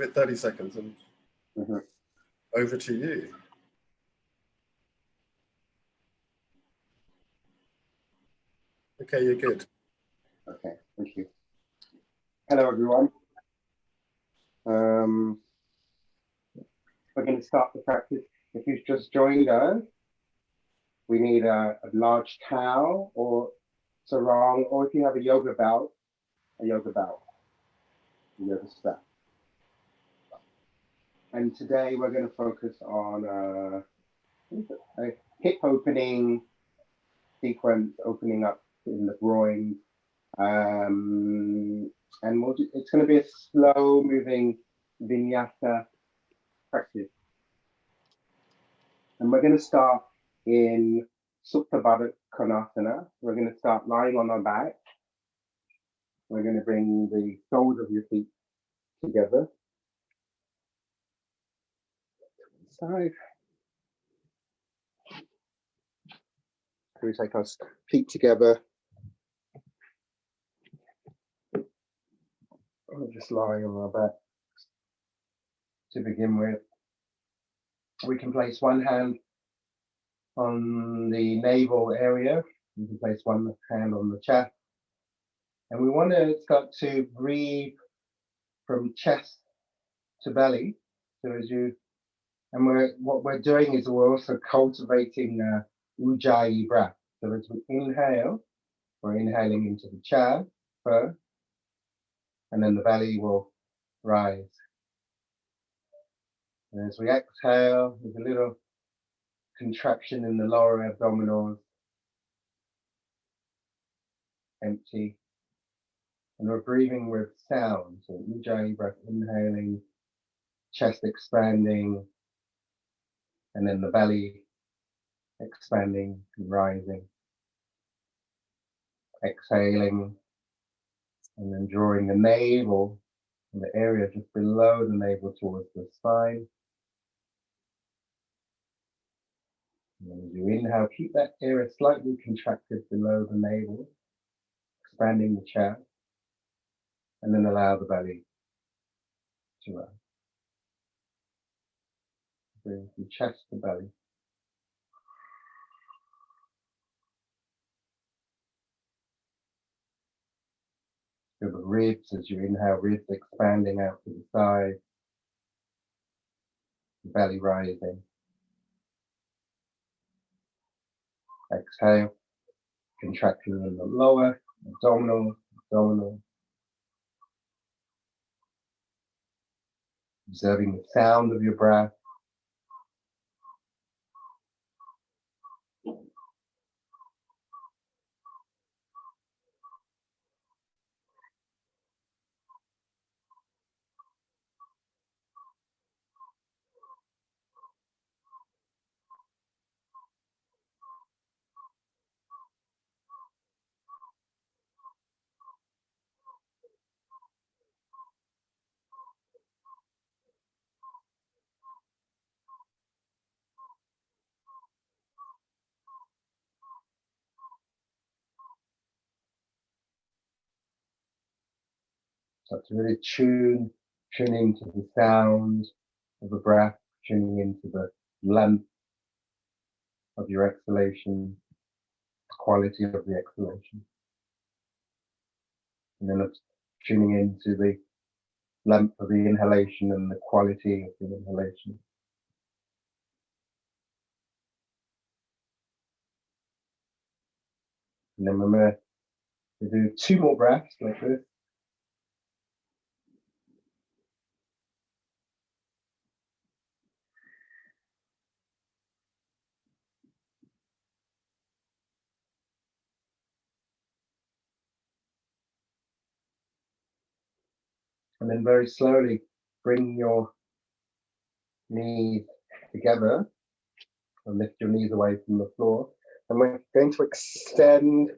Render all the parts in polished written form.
give it 30 seconds and over to you. Okay, you're good. Okay, thank you. Hello, everyone. We're going to start the practice. If you've just joined us, we need a large towel or sarong, or if you have a yoga belt, a yoga strap. And today we're going to focus on a hip opening sequence, opening up in the groin. And it's going to be a slow moving Vinyasa practice. And we're going to start in Supta Baddha Konasana. We're going to start lying on our back. We're going to bring the soles of your feet together. Side. So we take our feet together. We're just lying on our back. To begin with, we can place one hand on the navel area. We can place one hand on the chest. And we want to start to breathe from chest to belly. So what we're doing is we're also cultivating Ujjayi breath. So as we inhale, we're inhaling into the chest first, and then the belly will rise. And as we exhale, there's a little contraction in the lower abdominals, empty. And we're breathing with sound. So Ujjayi breath, inhaling, chest expanding, and then the belly expanding and rising. Exhaling, and then drawing the navel and the area just below the navel towards the spine. And then as you inhale, keep that area slightly contracted below the navel, expanding the chest, and then allow the belly to rise. Bring from chest to belly. Feel the ribs as you inhale, ribs expanding out to the side, the belly rising. Exhale, contracting in the lower abdominal. Observing the sound of your breath. So to really tune into the sound of the breath, tuning into the length of your exhalation, the quality of the exhalation. And then tuning into the length of the inhalation and the quality of the inhalation. And then we're going to do 2 more breaths like this. And then very slowly bring your knees together and lift your knees away from the floor. And we're going to extend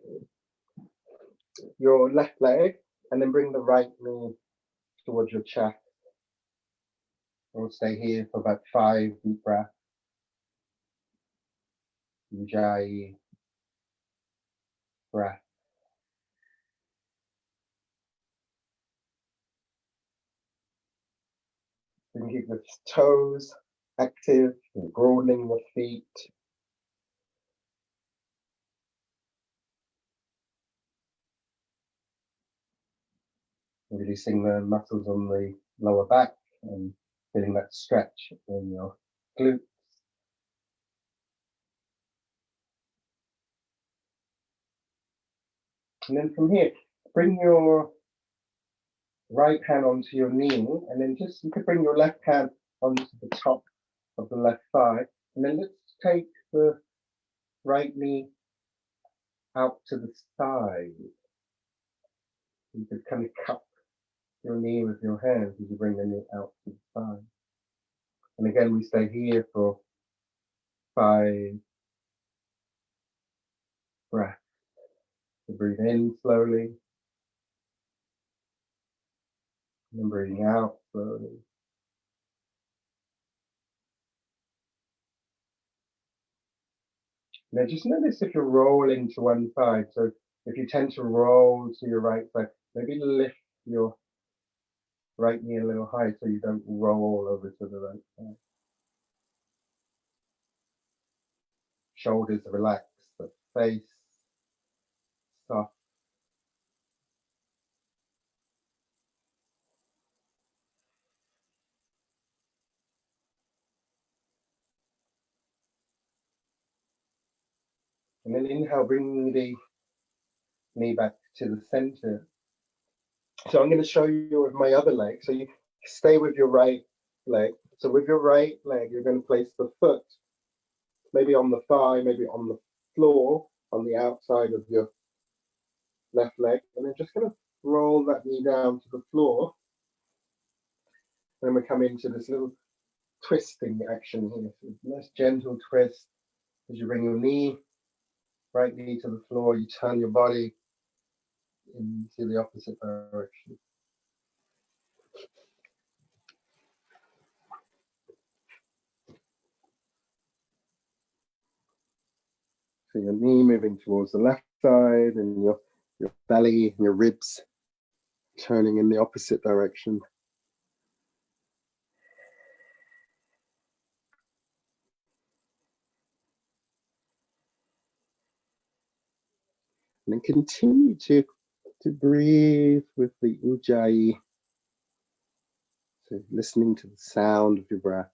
your left leg and then bring the right knee towards your chest. We'll stay here for about 5 deep breaths. Ujjayi breath. keep the toes active and broadening the feet. Releasing the muscles on the lower back and feeling that stretch in your glutes. And then from here, bring your right hand onto your knee, and then you could bring your left hand onto the top of the left thigh. And then let's take the right knee out to the side. You could kind of cup your knee with your hands as you bring the knee out to the side. And again, we stay here for 5 breaths. So breathe in slowly, and then breathing out slowly. Now just notice if you're rolling to one side. So if you tend to roll to your right side, maybe lift your right knee a little high so you don't roll over to the right side. Shoulders relax, the face soft. And then inhale, bring the knee back to the center. So I'm going to show you with my other leg. So you stay with your right leg. So with your right leg, you're going to place the foot maybe on the thigh, maybe on the floor, on the outside of your left leg. And then just going to roll that knee down to the floor. And then we come into this little twisting action here. So nice gentle twist as you bring your knee, right knee to the floor. You turn your body into the opposite direction. So your knee moving towards the left side and your belly and your ribs turning in the opposite direction. And then continue to breathe with the Ujjayi. So listening to the sound of your breath.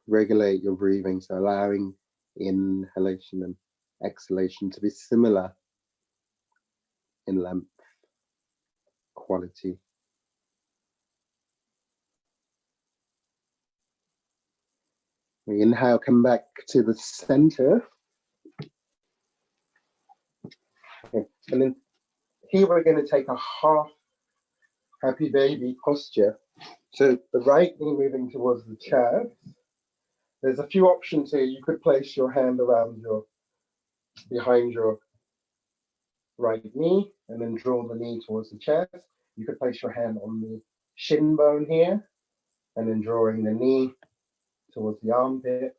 Regulate your breathing, so allowing inhalation and exhalation to be similar in length, quality. We inhale, come back to the center. Okay. And then here we're going to take a half happy baby posture. So the right knee moving towards the chest. There's a few options here. You could place your hand around behind your right knee and then draw the knee towards the chest. You could place your hand on the shin bone here and then drawing the knee towards the armpit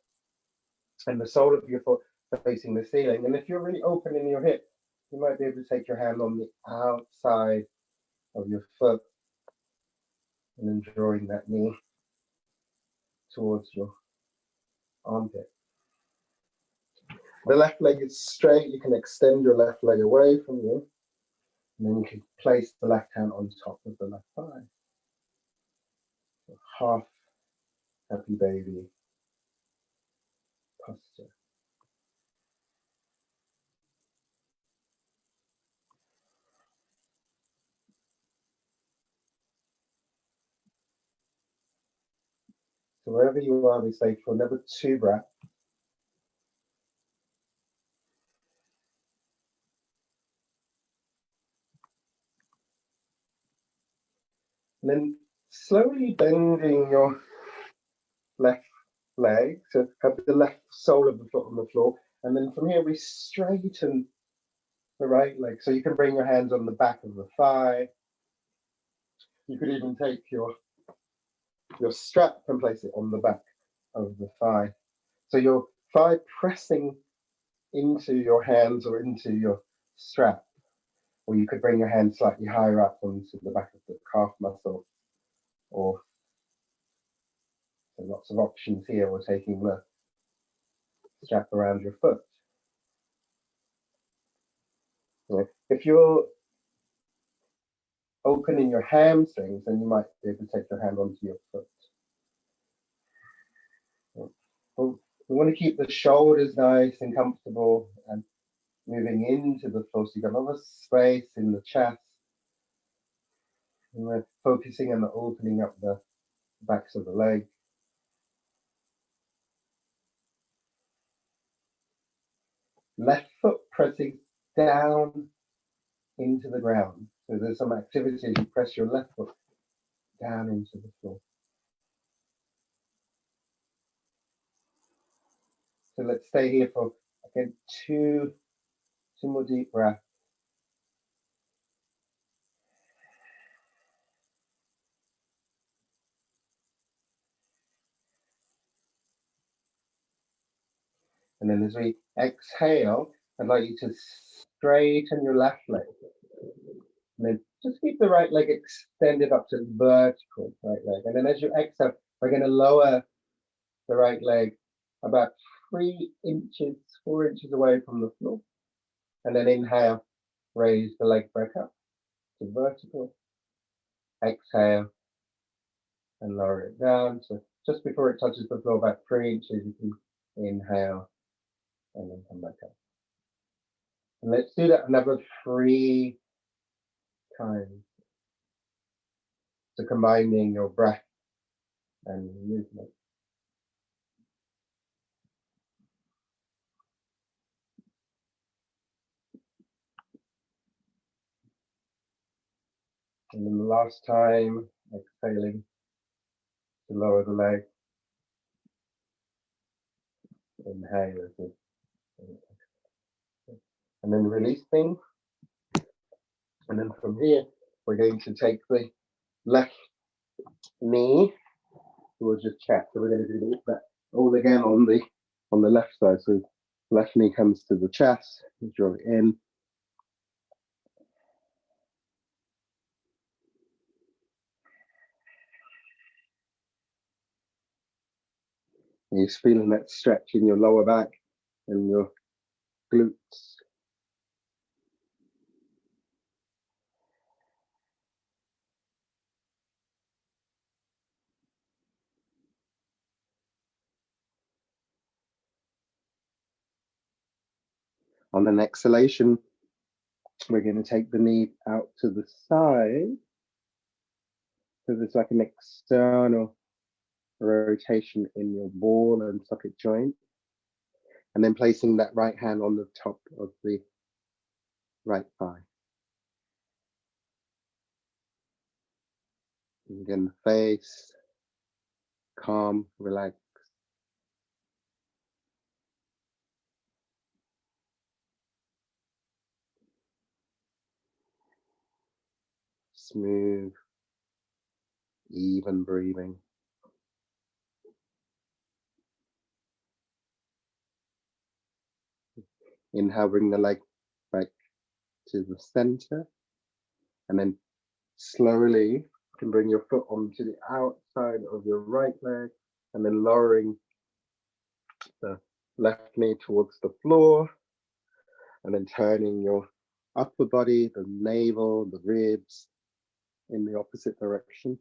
and the sole of your foot facing the ceiling. And if you're really open in your hip, you might be able to take your hand on the outside of your foot and then drawing that knee towards your armpit. The left leg is straight. You can extend your left leg away from you. And then you can place the left hand on top of the left thigh. So half happy baby posture. So wherever you are, we stay for another 2 breaths. And then slowly bending your left leg, so have the left sole of the foot on the floor. And then from here, we straighten the right leg. So you can bring your hands on the back of the thigh. You could even take your strap and place it on the back of the thigh. So your thigh pressing into your hands or into your strap. Or you could bring your hands slightly higher up onto the back of the calf muscle lots of options here. We're taking the strap around your foot. If you're opening your hamstrings, then you might be able to take your hand onto your foot. We want to keep the shoulders nice and comfortable and moving into the floor, so you've got a lot of space in the chest. And we're focusing on opening up the backs of the leg. Left foot pressing down into the ground. So there's some activity as you press your left foot down into the floor. So let's stay here for, again, two more deep breaths. And then as we exhale, I'd like you to straighten your left leg. And then just keep the right leg extended up to vertical right leg. And then as you exhale, we're going to lower the right leg about 4 inches away from the floor. And then inhale, raise the leg back up to vertical. Exhale and lower it down. So just before it touches the floor, about 3 inches, you can inhale and then come back up. And let's do that another 3 times. So combining your breath and movement. And then the last time, exhaling to lower the leg. Inhale. And then releasing. And then from here, we're going to take the left knee towards your chest. So we're going to do that all again on the left side. So left knee comes to the chest, draw it in. And you're feeling that stretch in your lower back and your glutes. On an exhalation, we're going to take the knee out to the side. So there's like an external rotation in your ball and socket joint. And then placing that right hand on the top of the right thigh. And again, the face, calm, relaxed. Smooth, even breathing. Inhale, bring the leg back to the center. And then slowly you can bring your foot onto the outside of your right leg and then lowering the left knee towards the floor and then turning your upper body, the navel, the ribs in the opposite direction.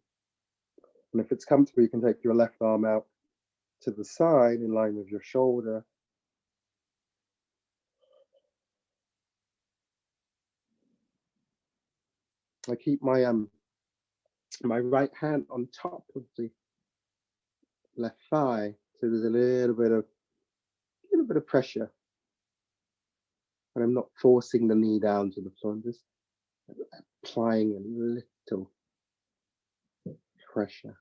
And if it's comfortable, you can take your left arm out to the side in line with your shoulder. I keep my my right hand on top of the left thigh, so there's a little bit of pressure, and I'm not forcing the knee down to the floor. I'm just applying a little pressure.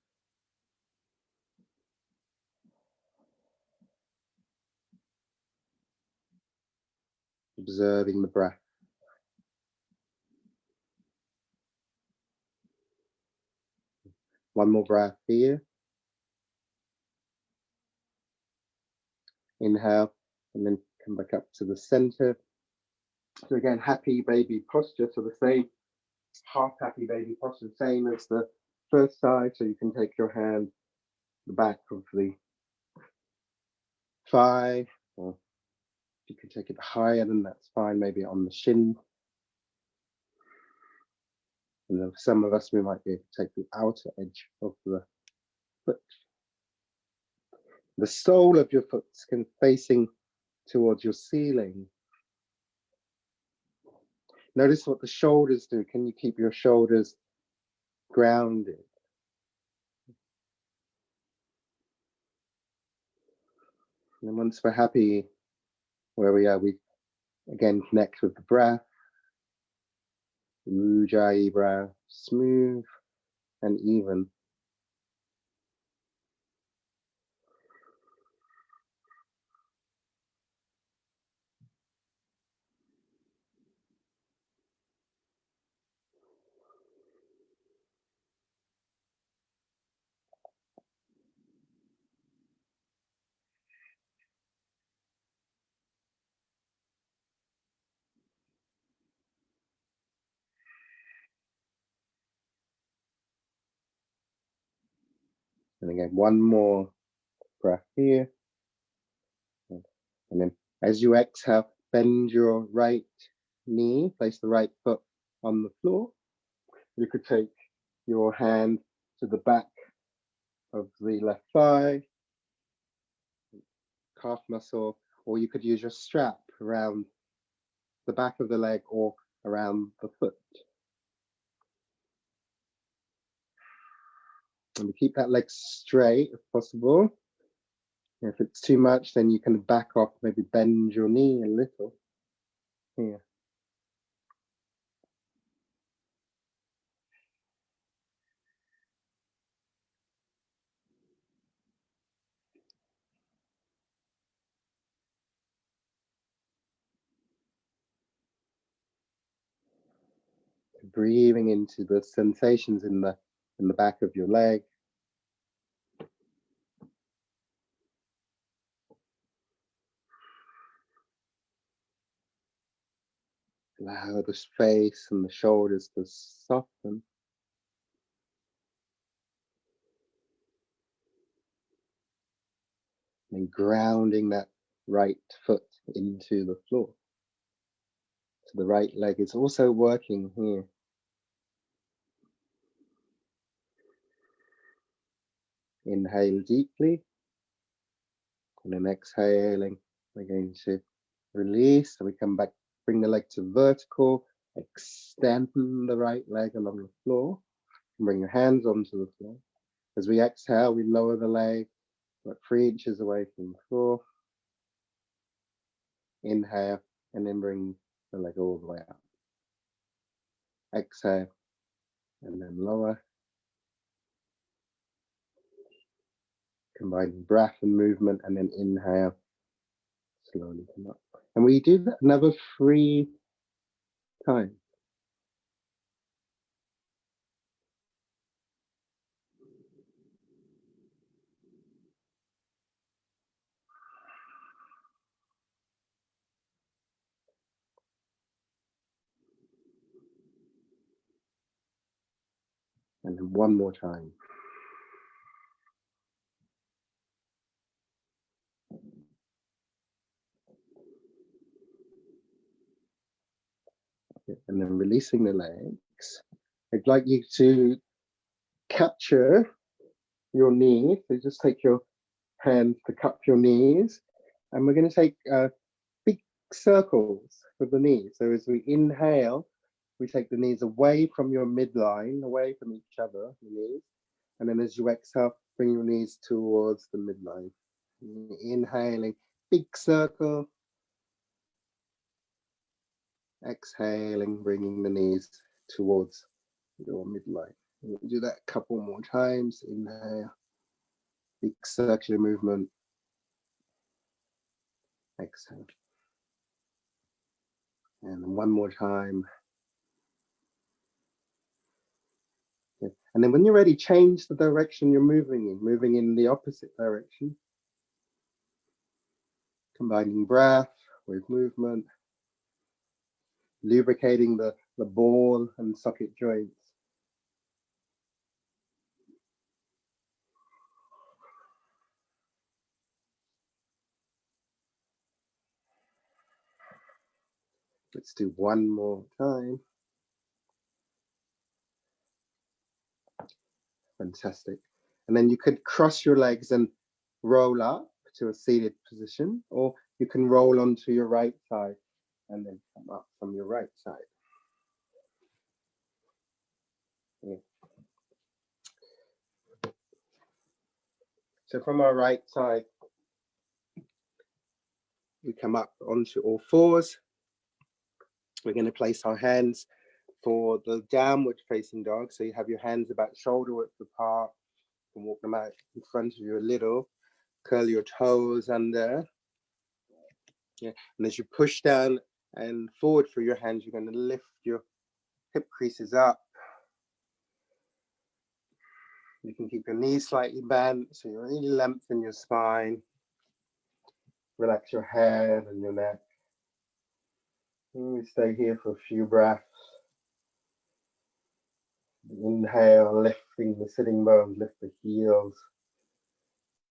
Observing the breath. One more breath here. Inhale, and then come back up to the center. So again, happy baby posture. So the same half happy baby posture, same as the first side. So you can take your hand the back of the thigh, or if you can take it higher, then that's fine, maybe on the shin. And then for some of us, we might be able to take the outer edge of the foot. The sole of your foot can facing towards your ceiling. Notice what the shoulders do. Can you keep your shoulders grounded? And once we're happy where we are, we again connect with the breath. Ujjayi breath, smooth and even. And again, one more breath here. And then as you exhale, bend your right knee, place the right foot on the floor. You could take your hand to the back of the left thigh, calf muscle, or you could use your strap around the back of the leg or around the foot. And keep that leg straight if possible. If it's too much, then you can back off, maybe bend your knee a little here. Breathing into the sensations in the back of your leg. Allow the face and the shoulders to soften. And grounding that right foot into the floor. So the right leg is also working here. Inhale deeply. And then exhaling, we're going to release. So we come back, bring the leg to vertical, extend the right leg along the floor, and bring your hands onto the floor. As we exhale, we lower the leg, about 3 inches away from the floor. Inhale, and then bring the leg all the way up. Exhale, and then lower. Combining breath and movement, and then inhale, slowly come up. And we do that another 3 times. And then one more time. And then releasing the legs. I'd like you to capture your knees. So just take your hands to cup your knees. And we're going to take big circles for the knees. So as we inhale, we take the knees away from your midline, away from each other, the knees. And then as you exhale, bring your knees towards the midline. Inhaling, big circle. Exhaling, bringing the knees towards your midline. We'll do that a couple more times. Inhale, big circular movement. Exhale. And then one more time. And then when you're ready, change the direction you're moving in the opposite direction. Combining breath with movement, lubricating the ball and socket joints. Let's do one more time. Fantastic. And then you could cross your legs and roll up to a seated position, or you can roll onto your right side and then come up from your right side. Yeah. So from our right side, we come up onto all fours. We're going to place our hands for the downward facing dog. So you have your hands about shoulder width apart. You can walk them out in front of you a little. Curl your toes under. Yeah. And as you push down and forward for your hands, you're going to lift your hip creases up. You can keep your knees slightly bent, so you really lengthen your spine. Relax your head and your neck. And we stay here for a few breaths. Inhale, lifting the sitting bones, lift the heels.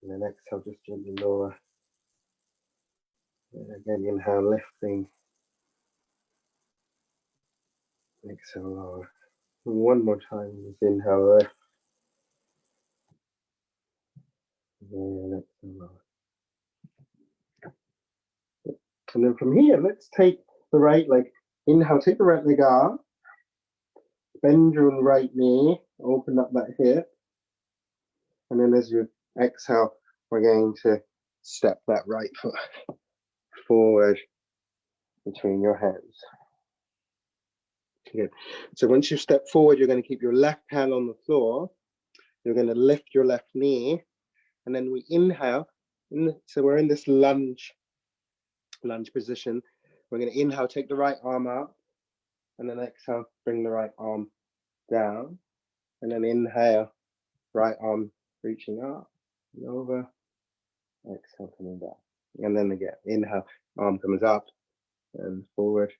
And then exhale, just gently lower. And again, inhale, lifting. Exhale, lower. And one more time, just inhale, lift. And exhale, lower. And then from here, let's take the right leg. Inhale, take the right leg up. Bend your right knee, open up that hip. And then as you exhale, we're going to step that right foot forward between your hands. Good. So once you step forward, you're going to keep your left hand on the floor. You're going to lift your left knee. And then we inhale. So we're in this lunge position. We're going to inhale, take the right arm up. And then exhale, bring the right arm down. And then inhale, right arm reaching up and over. Exhale, coming down. And then again, inhale, arm comes up and forward.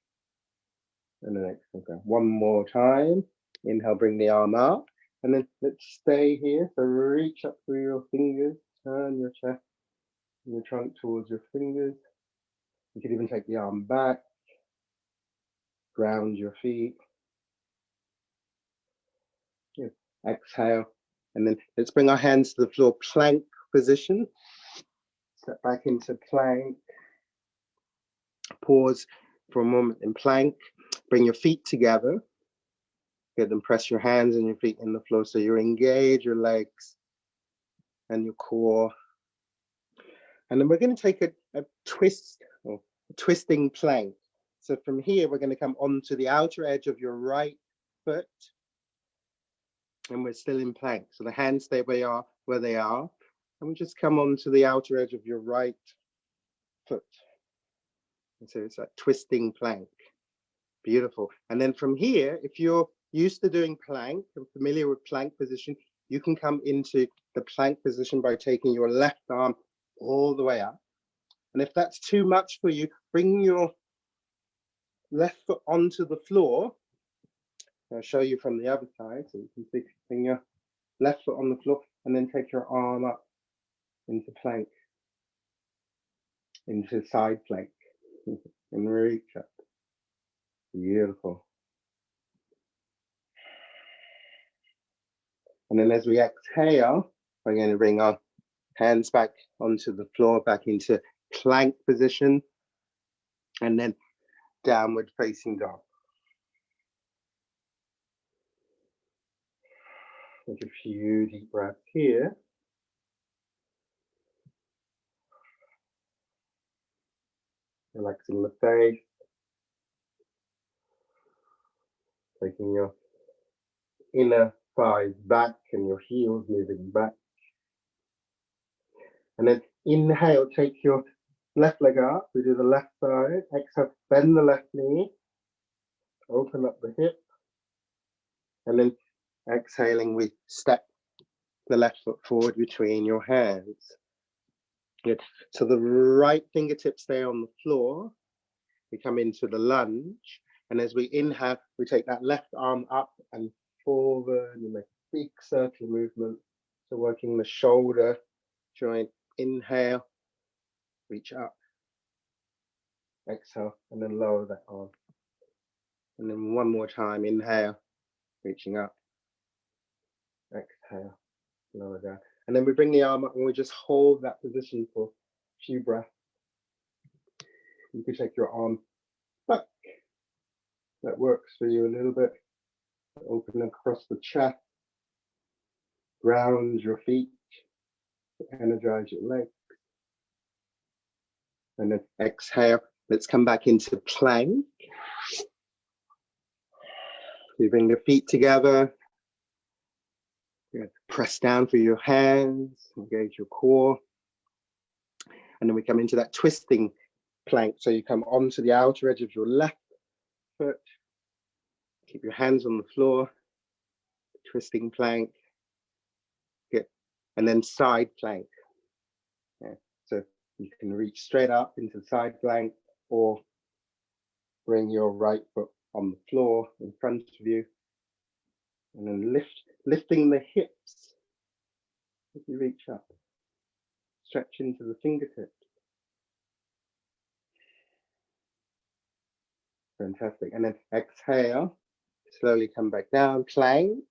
And then exhale, go. One more time. Inhale, bring the arm up. And then let's stay here. So reach up through your fingers, turn your chest and your trunk towards your fingers. You could even take the arm back, ground your feet. Good. Exhale. And then let's bring our hands to the floor, plank position. Step back into plank. Pause for a moment in plank. Bring your feet together. Good, then press your hands and your feet in the floor so you engage your legs and your core. And then we're going to take a twist, or a twisting plank. So from here, we're going to come onto the outer edge of your right foot. And we're still in plank. So the hands stay where they are. And we just come onto the outer edge of your right foot. And so it's that twisting plank. Beautiful. And then from here, if you're used to doing plank and familiar with plank position, you can come into the plank position by taking your left arm all the way up. And if that's too much for you, bring your left foot onto the floor. I'll show you from the other side so you can see. Bring your left foot on the floor and then take your arm up into plank, into side plank, and reach up. Beautiful. And then as we exhale, we're going to bring our hands back onto the floor, back into plank position, and then downward facing dog. Take a few deep breaths here. Relaxing the face. Taking your inner thighs back and your heels moving back. And then inhale, take your left leg up. We do the left side. Exhale, bend the left knee. Open up the hip. And then exhaling, we step the left foot forward between your hands. Good. So the right fingertips stay on the floor. We come into the lunge. And as we inhale, we take that left arm up and forward. You make a big circle movement. So working the shoulder joint. Inhale, reach up. Exhale, and then lower that arm. And then one more time, inhale, reaching up. Exhale, lower down. And then we bring the arm up and we just hold that position for a few breaths. You can take your arm back. That works for you a little bit. Open across the chest. Ground your feet. Energize your legs. And then exhale. Let's come back into plank. You bring the feet together. Good. Press down for your hands. Engage your core. And then we come into that twisting plank. So you come onto the outer edge of your left foot. Keep your hands on the floor. Twisting plank. Good. And then side plank. Yeah. So you can reach straight up into the side plank or bring your right foot on the floor in front of you. And then lifting the hips as you reach up. Stretch into the fingertips. Fantastic. And then exhale. Slowly come back down. Plank.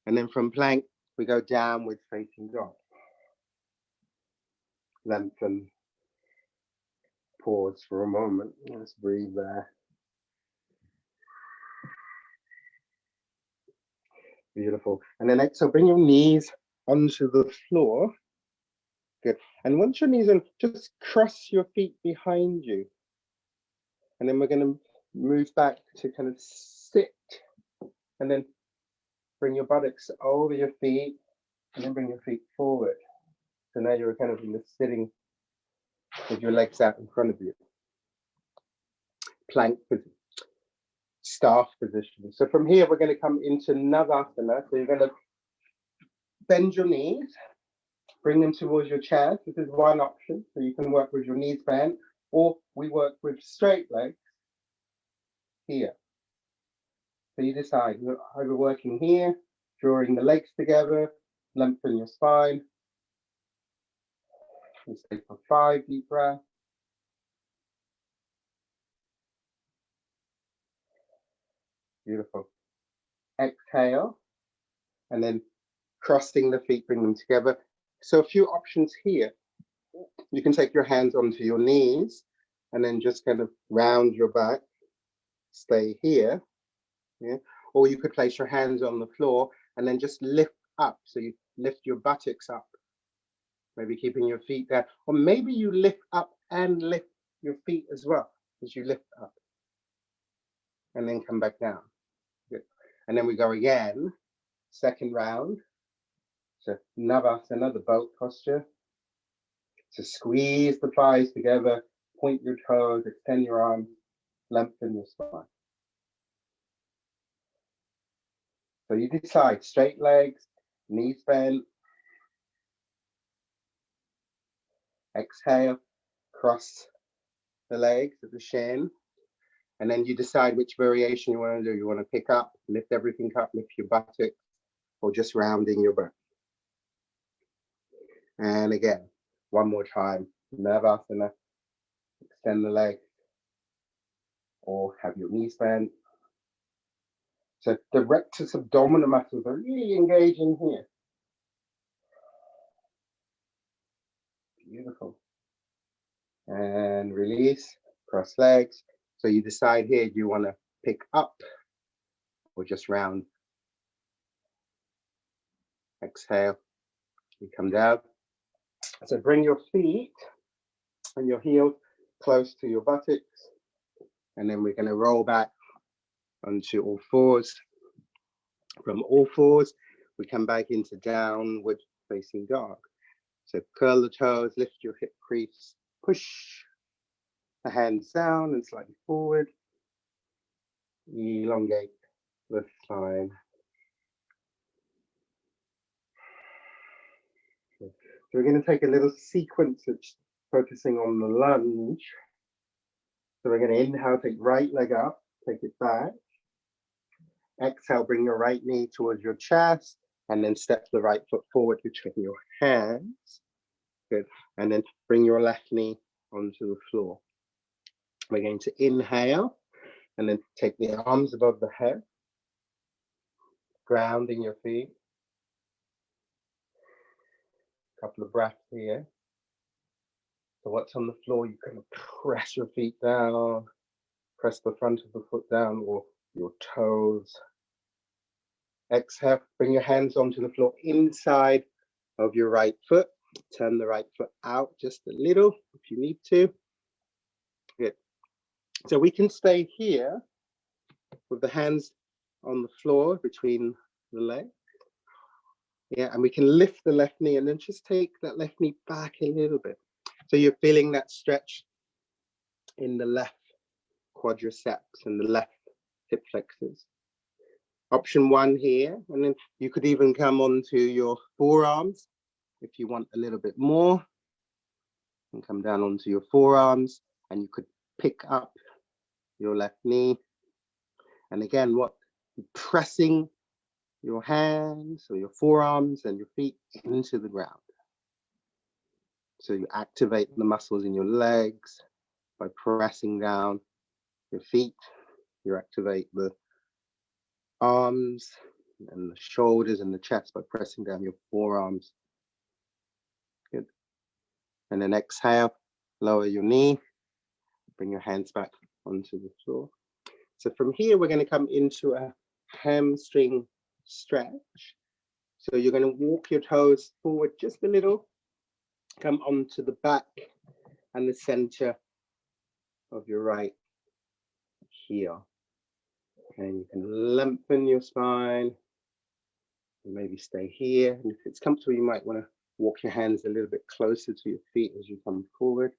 And then from plank, we go downward facing dog. Lengthen. Pause for a moment. Let's breathe there. Beautiful. And then exhale, bring your knees onto the floor. Good. And once your knees are, just cross your feet behind you. And then we're going to move back to kind of sit. And then bring your buttocks over your feet. And then bring your feet forward. So now you're kind of in the sitting with your legs out in front of you. Plank position. Staff position. So from here, we're going to come into Navasana. So you're going to bend your knees, bring them towards your chest. This is one option. So you can work with your knees bent, or we work with straight legs here. So you decide, either working here, drawing the legs together, lengthen your spine. And stay for 5 deep breaths. Beautiful. Exhale, and then crossing the feet, bring them together. So a few options here. You can take your hands onto your knees and then just kind of round your back, stay here. Yeah. Or you could place your hands on the floor and then just lift up. So you lift your buttocks up, maybe keeping your feet down. Or maybe you lift up and lift your feet as well as you lift up. And then come back down. Good. And then we go again, second round. So Navasana, the boat posture. So squeeze the thighs together, point your toes, extend your arms, lengthen your spine. So you decide, straight legs, knees bent. Exhale, cross the legs at the shin. And then you decide which variation you want to do. You want to pick up, lift everything up, lift your buttocks, or just rounding your back. And again, one more time, Navasana, extend the legs, or have your knees bent. So the rectus abdominal muscles are really engaging here. Beautiful. And release, cross legs. So you decide here, do you want to pick up or just round? Exhale, you come down. So bring your feet and your heels close to your buttocks. And then we're going to roll back onto all fours. From all fours, we come back into downward facing dog. So curl the toes, lift your hip crease, push the hands down and slightly forward. Elongate the spine. So we're going to take a little sequence of focusing on the lunge. So we're going to inhale, take right leg up, take it back. Exhale, bring your right knee towards your chest, and then step the right foot forward between your hands. Good. And then bring your left knee onto the floor. We're going to inhale, And then take the arms above the head, grounding your feet. A couple of breaths here. So what's on the floor, you can press your feet down, press the front of the foot down or your toes. Exhale, bring your hands onto the floor inside of your right foot. Turn the right foot out just a little if you need to. Good. So we can stay here with the hands on the floor between the legs. Yeah, and we can lift the left knee and then just take that left knee back a little bit. So you're feeling that stretch in the left quadriceps and the left hip flexors. Option one here, and then you could even come onto your forearms if you want a little bit more. And come down onto your forearms, and you could pick up your left knee. And again, pressing your hands or your forearms and your feet into the ground. So you activate the muscles in your legs by pressing down your feet. You activate the arms and the shoulders and the chest by pressing down your forearms. Good. And then exhale, lower your knee, bring your hands back onto the floor. So from here, we're going to come into a hamstring stretch. So you're going to walk your toes forward just a little, come onto the back and the center of your right heel. And you can lengthen your spine, and maybe stay here. And if it's comfortable, you might want to walk your hands a little bit closer to your feet as you come forward.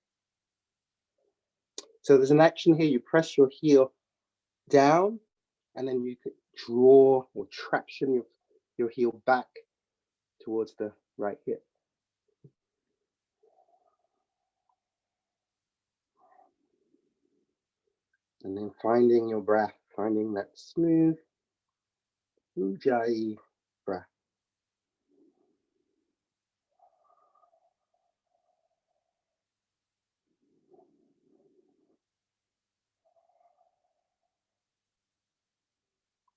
So there's an action here. You press your heel down, and then you could draw or traction your heel back towards the right hip. And then finding your breath, finding that smooth Ujjayi breath.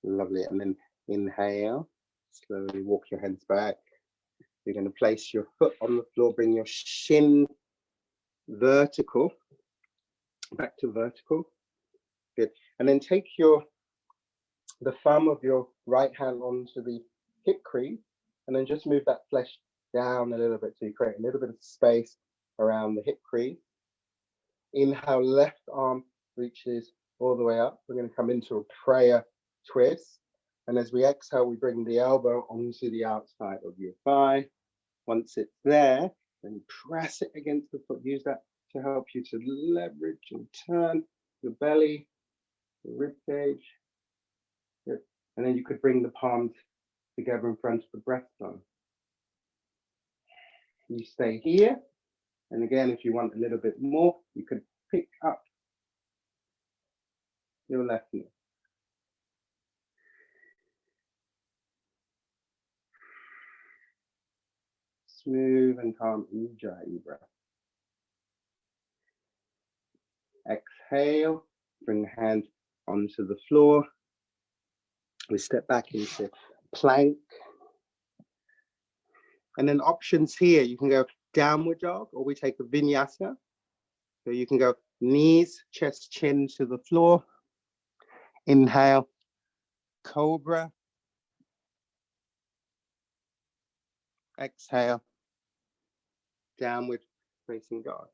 Lovely. And then inhale, slowly walk your hands back. You're going to place your foot on the floor, bring your shin vertical, back to vertical. Good. And then take the thumb of your right hand onto the hip crease, and then just move that flesh down a little bit so you create a little bit of space around the hip crease. Inhale, left arm reaches all the way up. We're going to come into a prayer twist. And as we exhale, we bring the elbow onto the outside of your thigh. Once it's there, then press it against the foot. Use that to help you to leverage and turn your belly, your rib cage. Good. And then you could bring the palms together in front of the breastbone. You stay here. And again, if you want a little bit more, you could pick up your left knee. Smooth and calm Ujjayi breath. Exhale, bring the hand onto the floor. We step back into plank. And then options here, you can go downward dog, or we take a vinyasa. So you can go knees, chest, chin to the floor. Inhale, Cobra. Exhale, downward facing dog.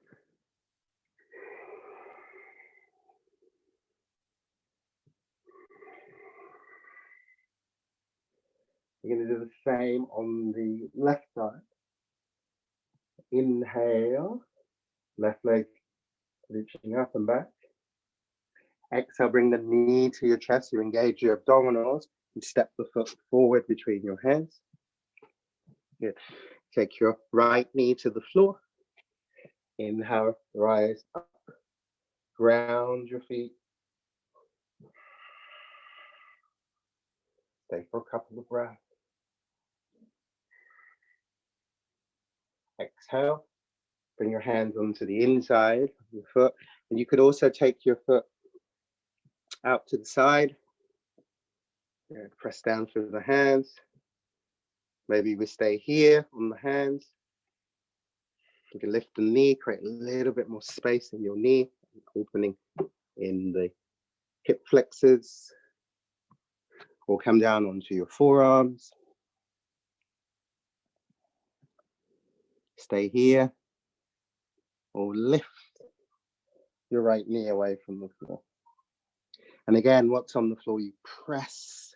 We're going to do the same on the left side. Inhale, left leg reaching up and back. Exhale, bring the knee to your chest. You engage your abdominals and step the foot forward between your hands. Good. Take your right knee to the floor. Inhale, rise up. Ground your feet. Stay for a couple of breaths. Exhale. Bring your hands onto the inside of your foot. And you could also take your foot out to the side. Good. Press down through the hands. Maybe we stay here on the hands. You can lift the knee, create a little bit more space in your knee, opening in the hip flexors, or come down onto your forearms. Stay here, or lift your right knee away from the floor. And again, what's on the floor, you press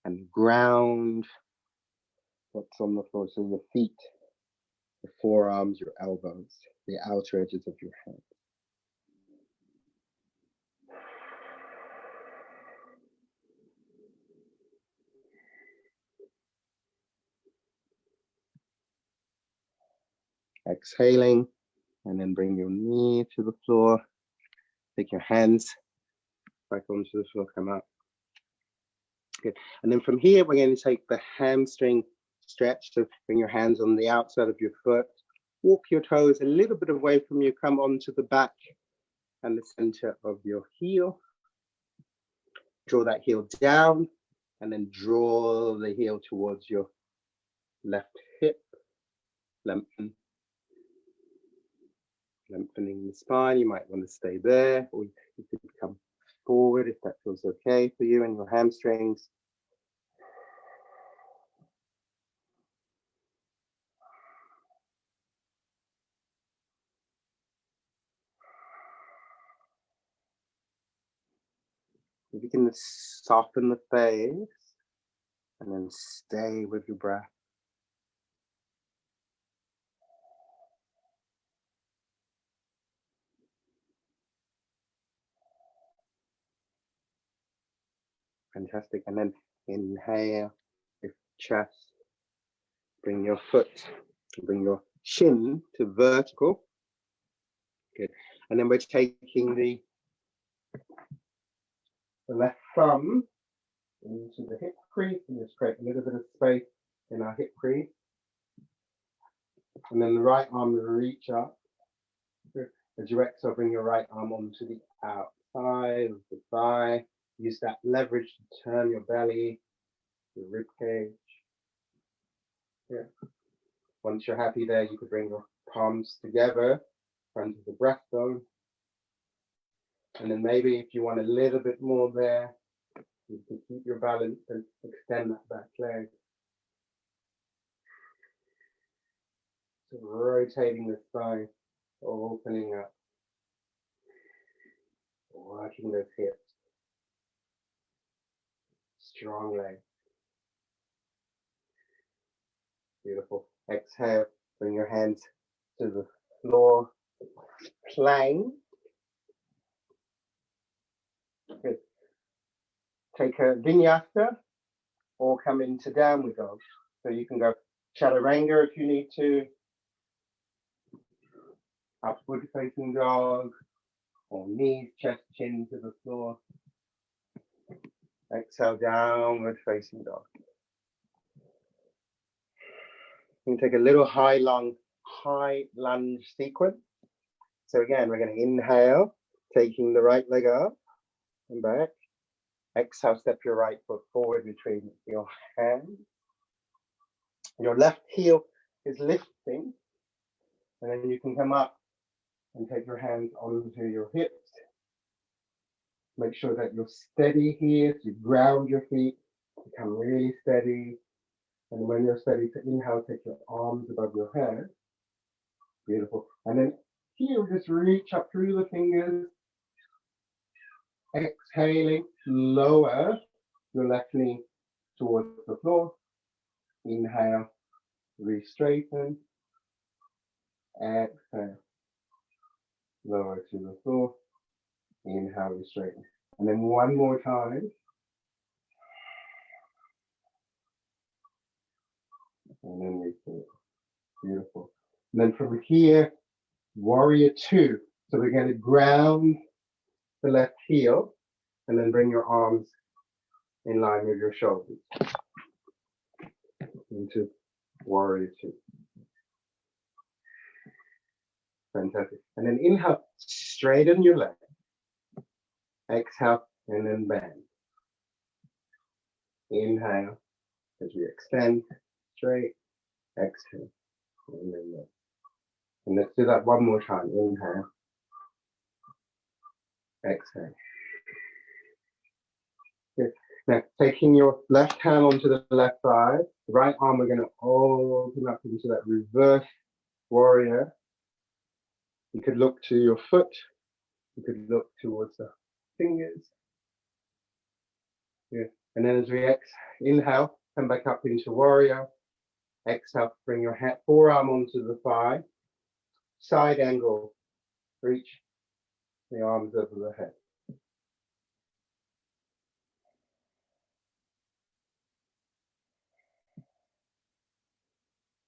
and ground what's on the floor. So your feet, the forearms, your elbows, the outer edges of your hands. Exhaling, and then bring your knee to the floor. Take your hands back onto the floor, come up. Good. And then from here, we're going to take the hamstring stretch. So bring your hands on the outside of your foot. Walk your toes a little bit away from you. Come onto the back and the center of your heel. Draw that heel down, and then draw the heel towards your left hip. Lengthening the spine. You might want to stay there, or you could come forward if that feels okay for you and your hamstrings. If you can soften the face and then stay with your breath. Fantastic. And then inhale, lift chest, bring your foot, bring your chin to vertical. Good. And then we're taking the left thumb into the hip crease and just create a little bit of space in our hip crease. And then the right arm will reach up. Good. As you exhale, bring your right arm onto the outside of the thigh. Use that leverage to turn your belly, your rib cage. Yeah. Once you're happy there, you could bring your palms together, front of the breastbone. And then maybe if you want a little bit more there, you can keep your balance and extend that back leg. So rotating the spine, opening up, working those hips. Strong leg. Beautiful. Exhale, bring your hands to the floor. Plank. Good. Take a Vinyasa or come into downward dog. So you can go Chaturanga if you need to. Upward facing dog. Or knees, chest, chin to the floor. Exhale, downward facing dog. You can take a little high lunge sequence. So again, we're going to inhale, taking the right leg up and back. Exhale, step your right foot forward between your hands. Your left heel is lifting, and then you can come up and take your hands onto your hips. Make sure that you're steady here, so you ground your feet, become really steady. And when you're steady, to inhale, take your arms above your head. Beautiful. And then here, just reach up through the fingers. Exhaling, lower your left knee towards the floor. Inhale, re-straighten. Exhale, lower to the floor. Inhale, re-straighten. And then one more time. And then re-straighten. Beautiful. And then from here, warrior two. So we're going to ground the left heel and then bring your arms in line with your shoulders into warrior two. Fantastic. And then inhale, straighten your leg. Exhale, and then bend. Inhale as we extend straight, exhale, and then bend. And let's do that one more time. Inhale, exhale. Good. Now, taking your left hand onto the left thigh, the right arm, we're going to open up into that reverse warrior. You could look to your foot. You could look towards the fingers. Good. And then as we inhale, come back up into warrior. Exhale, bring your forearm onto the thigh. Side angle, reach the arms over the head.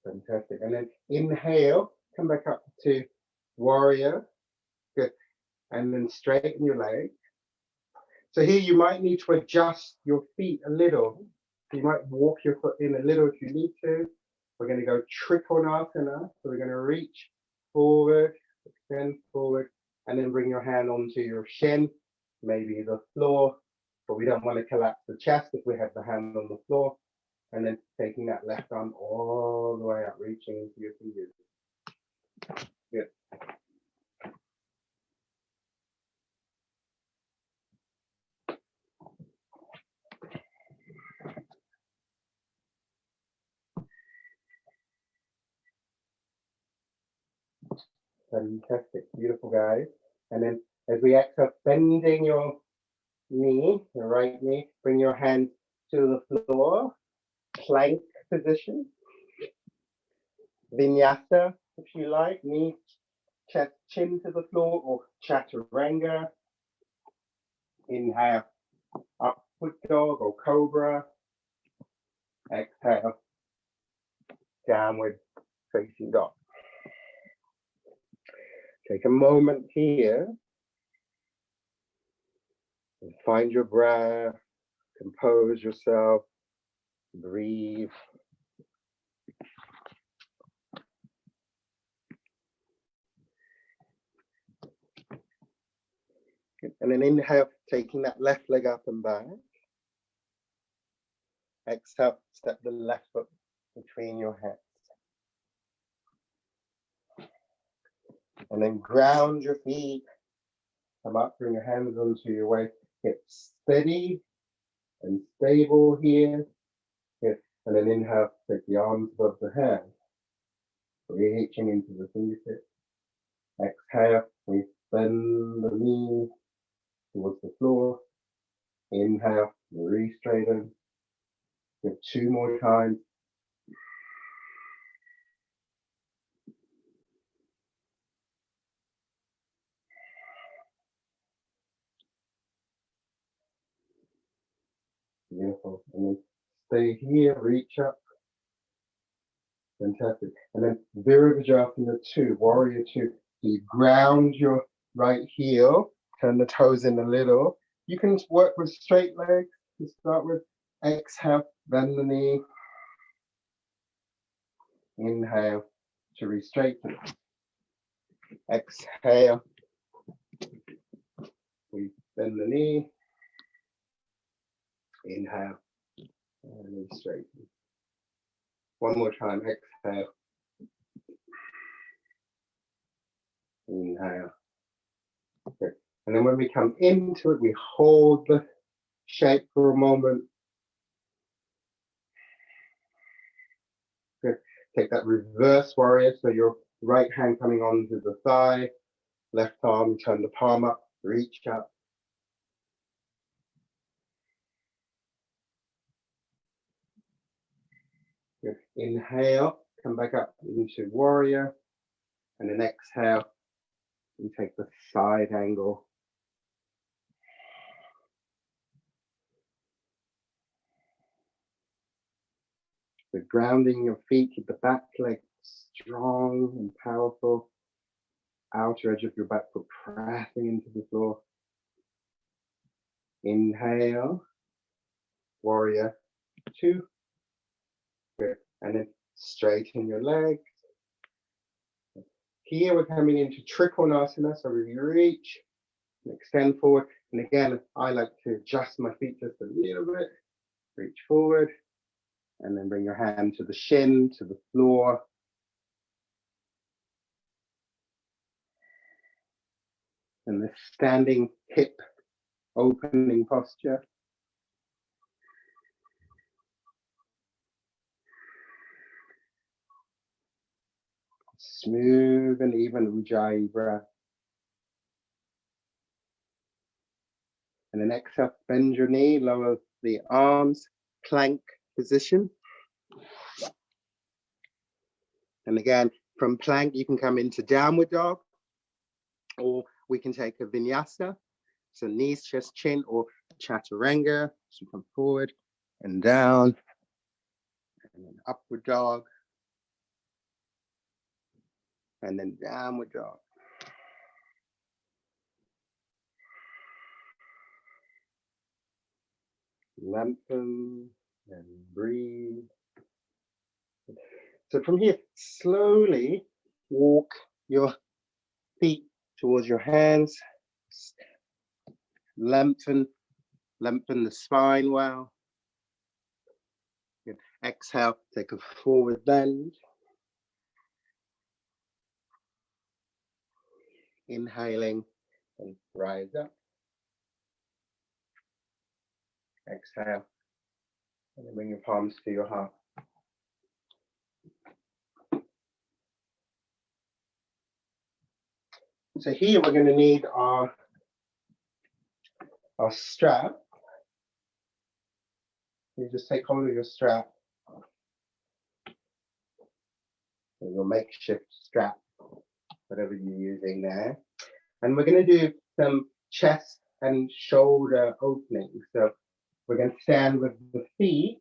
Fantastic. And then inhale, come back up to warrior. Good. And then straighten your leg. So here you might need to adjust your feet a little. You might walk your foot in a little if you need to. We're going to go Trikonasana. So we're going to reach forward, extend forward, and then bring your hand onto your shin, maybe the floor, but we don't want to collapse the chest if we have the hand on the floor. And then taking that left arm all the way up, reaching into your fingers. Good. Fantastic, beautiful guys. And then as we exhale, bending your knee, your right knee, bring your hand to the floor, plank position. Vinyasa, if you like, knee, chest, chin to the floor, or chaturanga. Inhale, upward dog or cobra. Exhale, downward facing dog. Take a moment here and find your breath, compose yourself, breathe. And then inhale, taking that left leg up and back. Exhale, step the left foot between your hands. And then ground your feet. Come up, bring your hands onto your waist. Get steady and stable here. Good. And then inhale, take the arms above the head. Reaching into the fingertips. Exhale, we bend the knees towards the floor. Inhale, re-straighten. Give 2 more times. Beautiful. And then stay here, reach up. Fantastic. And then Virabhadrasana 2, Warrior 2. So you ground your right heel, turn the toes in a little. You can work with straight legs to start with. Exhale, bend the knee. Inhale to re-straighten. Exhale. We bend the knee. Inhale and re-straighten. One more time. Exhale. Inhale. Okay. And then when we come into it, we hold the shape for a moment. Good. Take that reverse warrior. So your right hand coming onto the thigh, left arm, turn the palm up, reach up. Good. Inhale, come back up into warrior. And then exhale, and take the side angle. So grounding your feet, keep the back leg strong and powerful. Outer edge of your back foot pressing into the floor. Inhale, warrior 2. Good. And then straighten your legs. Here we're coming into Trikonasana, so we reach extend forward. And again, I like to adjust my feet just a little bit. Reach forward, and then bring your hand to the shin, to the floor. And this standing hip opening posture. Smooth and even Ujjayi breath. And then exhale, bend your knee, lower the arms, plank position. And again, from plank, you can come into downward dog, or we can take a vinyasa. So knees, chest, chin, or chaturanga. So you come forward and down, and then upward dog, and then downward dog. Lengthen and breathe. So from here, slowly walk your feet towards your hands. Lengthen the spine well. Good. Exhale, take a forward bend. Inhaling and rise up. Exhale, and then bring your palms to your heart. So here we're going to need our strap. You just take hold of your strap, or your makeshift strap, whatever you're using there. And we're going to do some chest and shoulder openings. So we're going to stand with the feet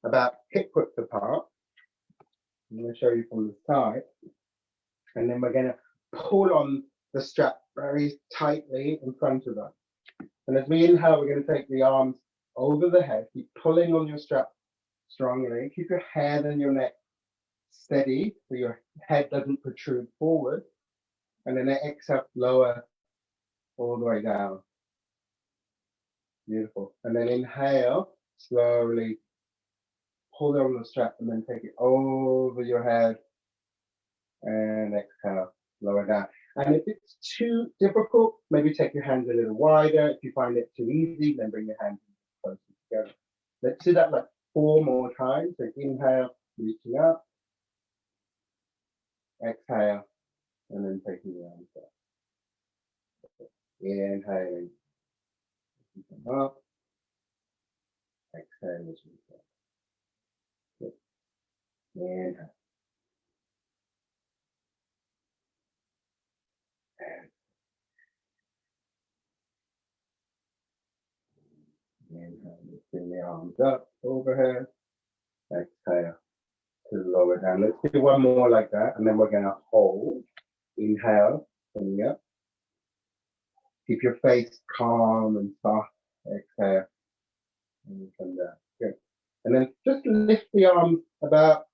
about hip width apart. I'm going to show you from the side. And then we're going to pull on the strap very tightly in front of us. And as we inhale, we're going to take the arms over the head. Keep pulling on your strap strongly. Keep your head and your neck steady so your head doesn't protrude forward. And then exhale, lower all the way down. Beautiful. And then inhale, slowly pull on the strap and then take it over your head. And exhale, lower down. And if it's too difficult, maybe take your hands a little wider. If you find it too easy, then bring your hands closer together. Let's do that like 4 more times. So inhale, reaching up. Exhale, and then taking your arms up. Inhaling, come up. Exhale, as you go. Inhale. Inhale, bring the arms up overhead. Exhale to lower down. Let's do one more like that, and then we're going to hold. Inhale, coming up. Keep your face calm and soft. Exhale, and come down. Good. And then just lift the arms about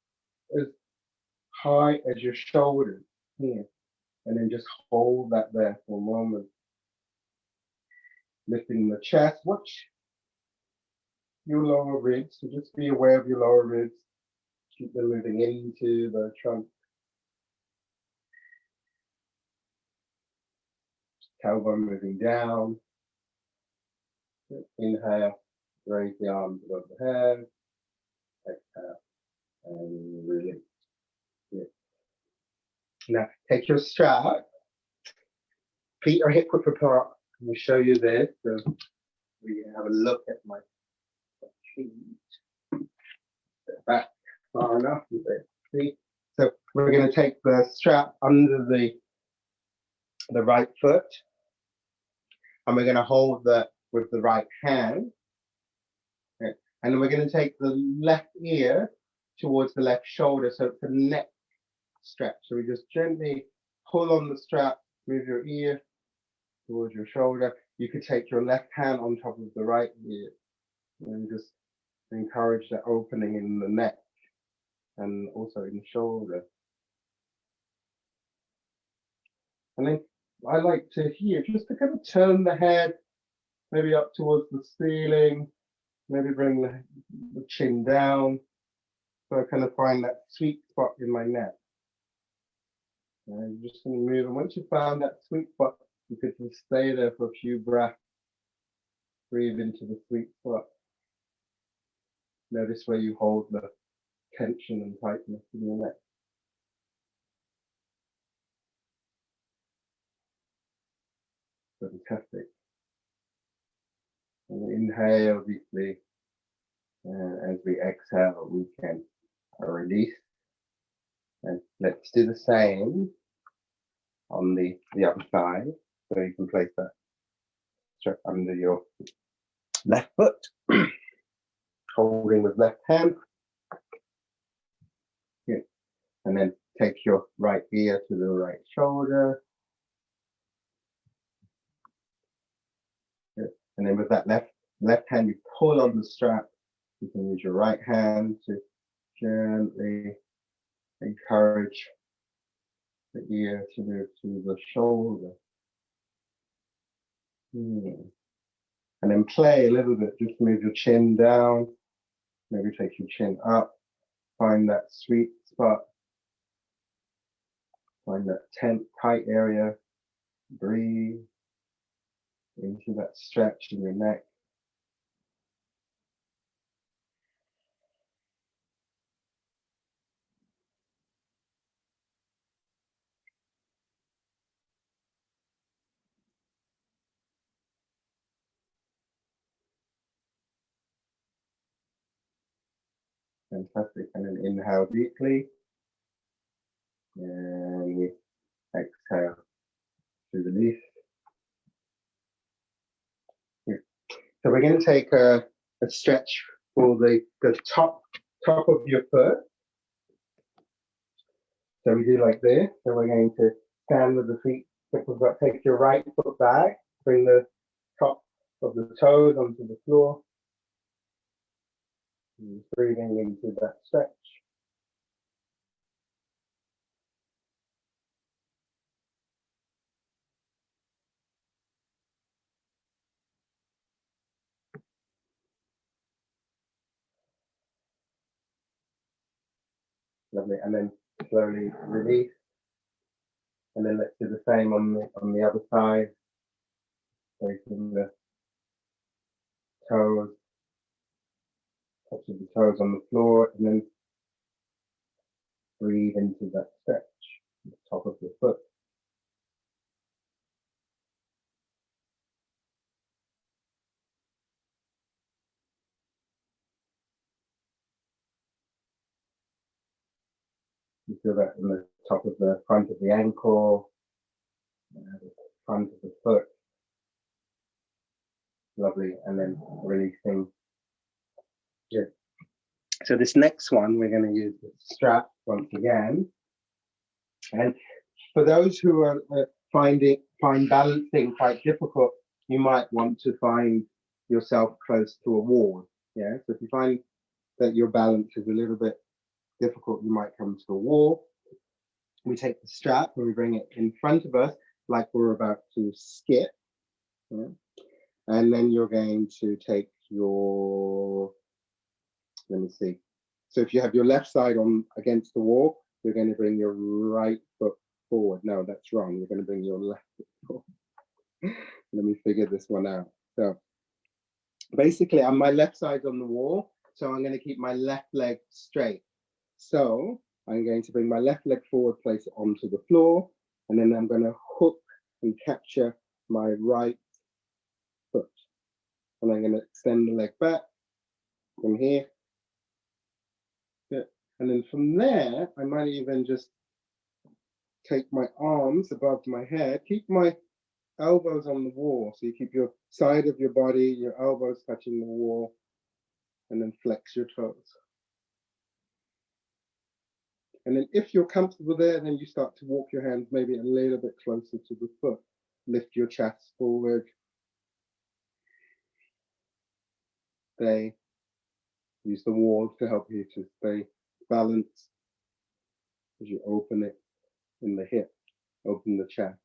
as high as your shoulders here, and then just hold that there for a moment. Lifting the chest. Watch your lower ribs. So just be aware of your lower ribs. Keep them moving into the trunk. Tailbone moving down. Inhale, raise the arms above the head. Exhale, and release. Good. Now, take your strap. Feet are hip width apart. Let me show you this. So we can have a look at my feet. Step back far enough. See? So we're going to take the strap under the right foot, and we're going to hold that with the right hand. Okay. And then we're going to take the left ear towards the left shoulder, so it's a neck stretch. So we just gently pull on the strap, move your ear towards your shoulder. You could take your left hand on top of the right ear and just encourage the opening in the neck and also in the shoulder. And then I like to here just to kind of turn the head maybe up towards the ceiling, maybe bring the chin down. So I kind of find that sweet spot in my neck. And you're just going to move. And once you found that sweet spot, you could just stay there for a few breaths. Breathe into the sweet spot. Notice where you hold the tension and tightness in your neck. Fantastic. And inhale deeply. And as we exhale, we can release. And let's do the same on the other side. So you can place that strap under your left foot, holding with left hand. Good. And then take your right ear to the right shoulder. Good. And then with that left hand, you pull on the strap. You can use your right hand to gently encourage the ear to move to the shoulder. And then play a little bit. Just move your chin down. Maybe take your chin up. Find that sweet spot. Find that tense, tight area. Breathe into that stretch in your neck. Fantastic. And then inhale deeply. And we exhale to release. Here. So we're going to take a stretch for the top of your foot. So we do like this. So we're going to stand with the feet. Take your right foot back. Bring the top of the toes onto the floor. And breathing into that stretch. Lovely. And then slowly release. And then let's do the same on the other side. Placing the toes, touching the toes on the floor, and then breathe into that stretch at the top of your foot. You feel that in the top of the front of the ankle, the front of the foot. Lovely. And then releasing. Good. So this next one, we're going to use the strap once again. And for those who are find balancing quite difficult, you might want to find yourself close to a wall. Yeah. So if you find that your balance is a little bit difficult, you might come to a wall. We take the strap and we bring it in front of us like we're about to skip. Yeah? And then you're going to take your, let me see. So if you have your left side on against the wall, you're going to bring your right foot forward. No, that's wrong. You're going to bring your left foot forward. Let me figure this one out. So basically, on my left side on the wall, so I'm going to keep my left leg straight. So I'm going to bring my left leg forward, place it onto the floor, and then I'm going to hook and capture my right foot. And I'm going to extend the leg back from here. Yeah. And then from there, I might even just take my arms above my head, keep my elbows on the wall. So you keep your side of your body, your elbows touching the wall, and then flex your toes. And then if you're comfortable there, then you start to walk your hands maybe a little bit closer to the foot. Lift your chest forward. Stay. Use the wall to help you to stay balanced as you open it in the hip, open the chest.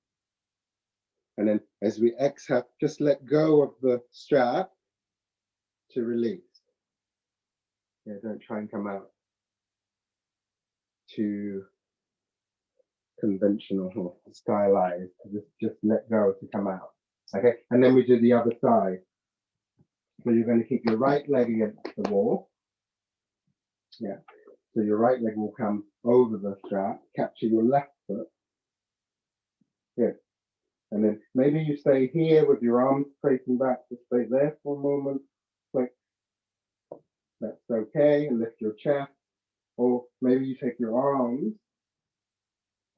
And then as we exhale, just let go of the strap to release. Yeah, don't try and come out too conventional or stylized. Just let go to come out. Okay, and then we do the other side. So you're going to keep your right leg against the wall. Yeah. So your right leg will come over the strap, capture your left foot. Good. And then maybe you stay here with your arms facing back, just stay there for a moment. Click. That's okay. And lift your chest. Or maybe you take your arms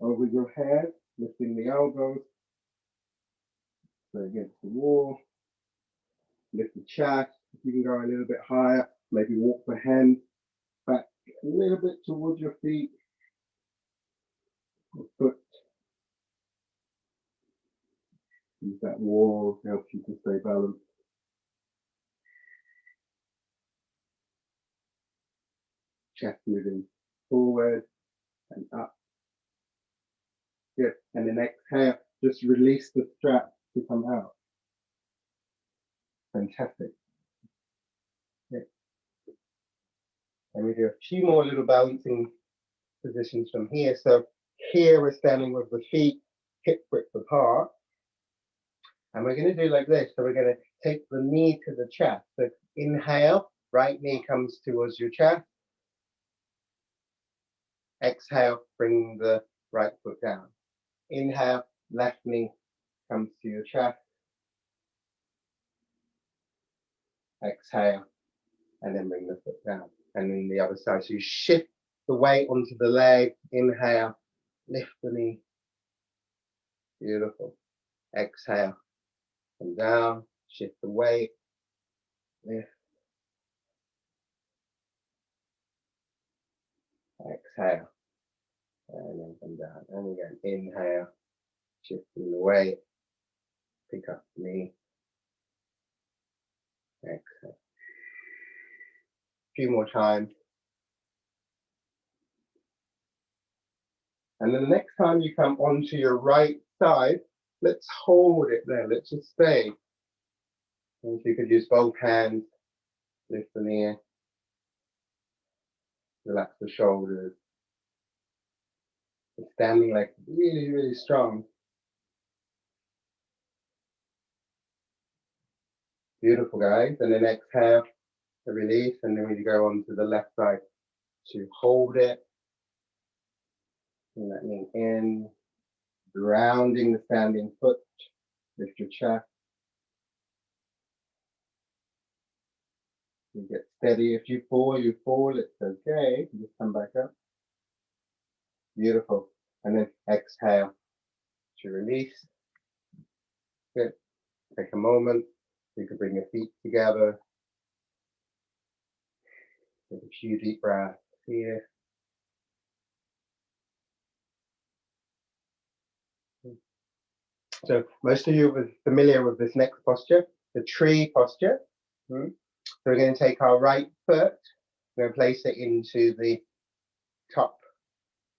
over your head, lifting the elbows. So against the wall. Lift the chest. If you can go a little bit higher, maybe walk the hand back a little bit towards your feet. Or foot. Use that wall to help you to stay balanced. Chest moving forward and up. Good. And then exhale, just release the strap to come out. Fantastic. Good. And we do a few more little balancing positions from here. So here we're standing with the feet hip width apart. And we're going to do like this. So we're going to take the knee to the chest. So inhale, right knee comes towards your chest. Exhale, bring the right foot down. Inhale, left knee comes to your chest. Exhale, and then bring the foot down. And then the other side. So you shift the weight onto the leg. Inhale, lift the knee. Beautiful. Exhale, come down, shift the weight. Lift. Exhale, and then come down. And again, inhale, shifting the weight. Pick up the knee. Exhale. A few more times. And then the next time you come onto your right side, let's hold it there. Let's just stay. And if you could use both hands, lift the knee, relax the shoulders. And standing like really, really strong. Beautiful, guys. And then exhale, the release, and then we go on to the left side to hold it. And that knee in, grounding the standing foot, lift your chest. You get steady. If you fall, it's okay. You just come back up. Beautiful. And then exhale to release. Good. Take a moment. You can bring your feet together. Take a few deep breaths here. So most of you are familiar with this next posture, the tree posture. So we're going to take our right foot, we're going to place it into the top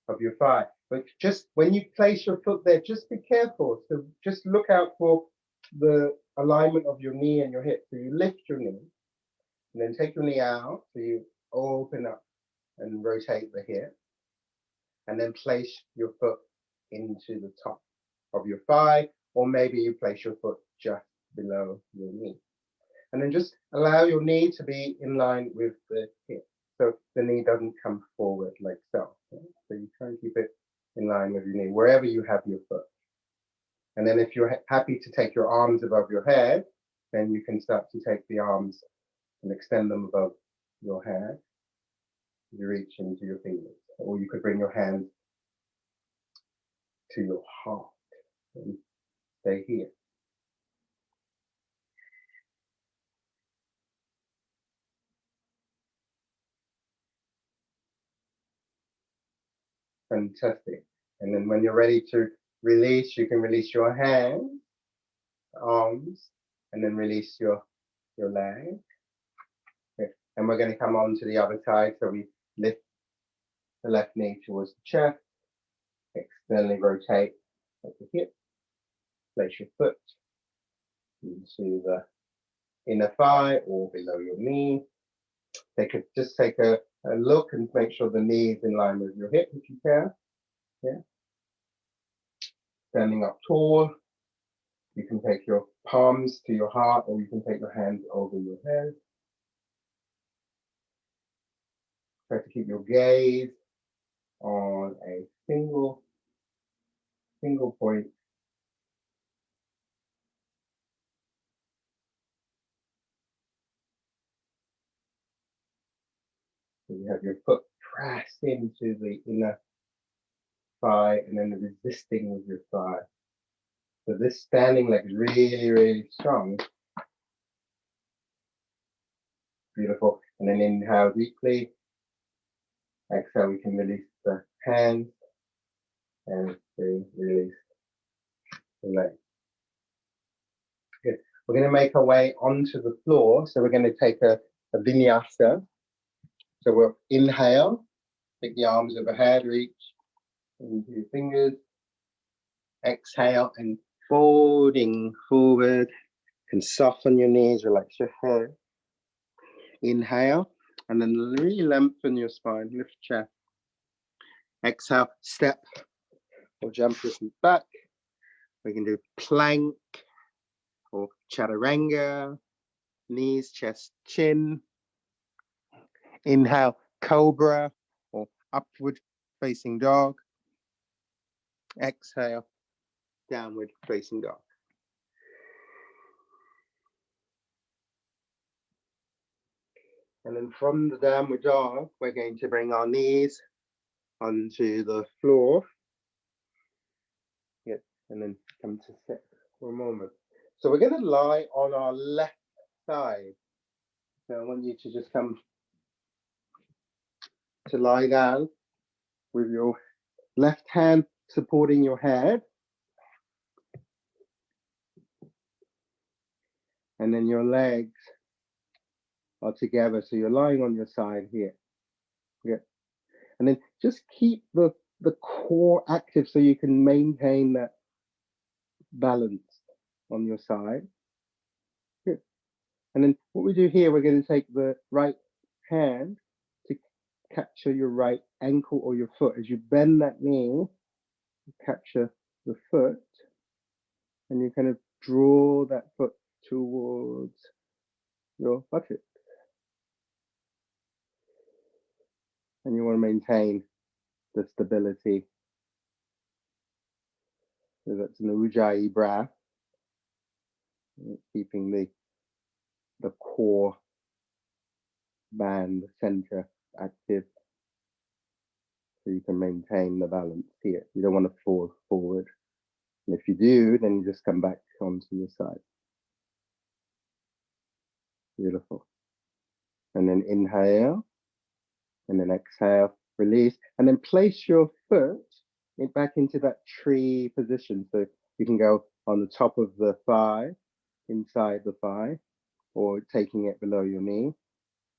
of your thigh. But just when you place your foot there, just be careful. So just look out for the alignment of your knee and your hip. So you lift your knee, and then take your knee out. So you open up and rotate the hip, and then place your foot into the top of your thigh, or maybe you place your foot just below your knee. And then just allow your knee to be in line with the hip. So the knee doesn't come forward like so. So you try and keep it in line with your knee, wherever you have your foot. And then if you're happy to take your arms above your head, then you can start to take the arms and extend them above your head. You reach into your fingers. Or you could bring your hands to your heart and stay here. Fantastic. And then when you're ready to release, you can release your hands, arms, and then release your leg. Okay. And we're going to come on to the other side. So we lift the left knee towards the chest, externally rotate at the hip, place your foot into the inner thigh or below your knee. Just take a look and make sure the knee is in line with your hip if you can. Yeah. Standing up tall. You can take your palms to your heart, or you can take your hands over your head. Try to keep your gaze on a single point. So you have your foot pressed into the inner thigh and then resisting with your thigh. So this standing leg is really, really strong. Beautiful. And then inhale deeply. Exhale, we can release the hands and release the leg. Good. We're going to make our way onto the floor. So we're going to take a Vinyasa. So we'll inhale, take the arms overhead, reach into your fingers. Exhale and folding forward. Can soften your knees, relax your head. Inhale, and then really lengthen your spine, lift chest. Exhale, step or jump your feet back. We can do plank or chaturanga, knees, chest, chin. Inhale, cobra or upward facing dog. Exhale, downward facing dog. And then from the downward dog, we're going to bring our knees onto the floor. Yeah, and then come to sit for a moment. So we're going to lie on our left side. So I want you to just come to lie down with your left hand supporting your head. And then your legs are together. So you're lying on your side here. Yeah. And then just keep the core active so you can maintain that balance on your side. Good. And then what we do here, we're going to take the right hand to capture your right ankle or your foot. As you bend that knee, you capture the foot and you kind of draw that foot towards your buttock. And you want to maintain the stability. So that's an Ujjayi breath, keeping the core band, the center active, so you can maintain the balance here. You don't want to fall forward. And if you do, then you just come back onto your side. Beautiful. And then inhale, and then exhale, release, and then place your foot back into that tree position. So you can go on the top of the thigh, inside the thigh, or taking it below your knee.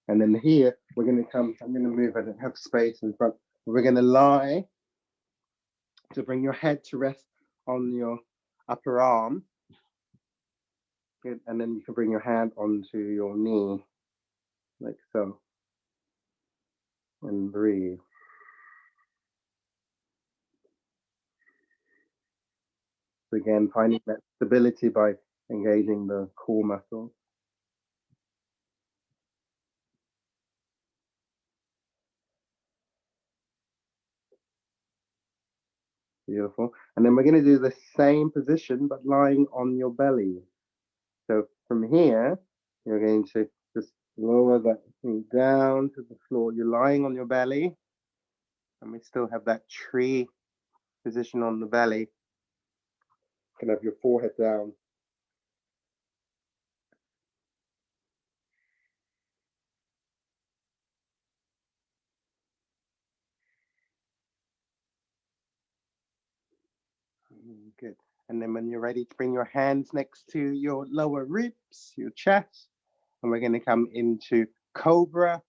And then here, we're going to come, I'm going to move, I don't have space in front. We're going to lie to bring your head to rest on your upper arm. Good. And then you can bring your hand onto your knee, like so. And breathe. So again, finding that stability by engaging the core muscles. Beautiful. And then we're going to do the same position, but lying on your belly. So from here, you're going to just lower that knee down to the floor. You're lying on your belly. And we still have that tree position on the belly. You can have your forehead down. Good. And then when you're ready to bring your hands next to your lower ribs, your chest, and we're going to come into Cobra.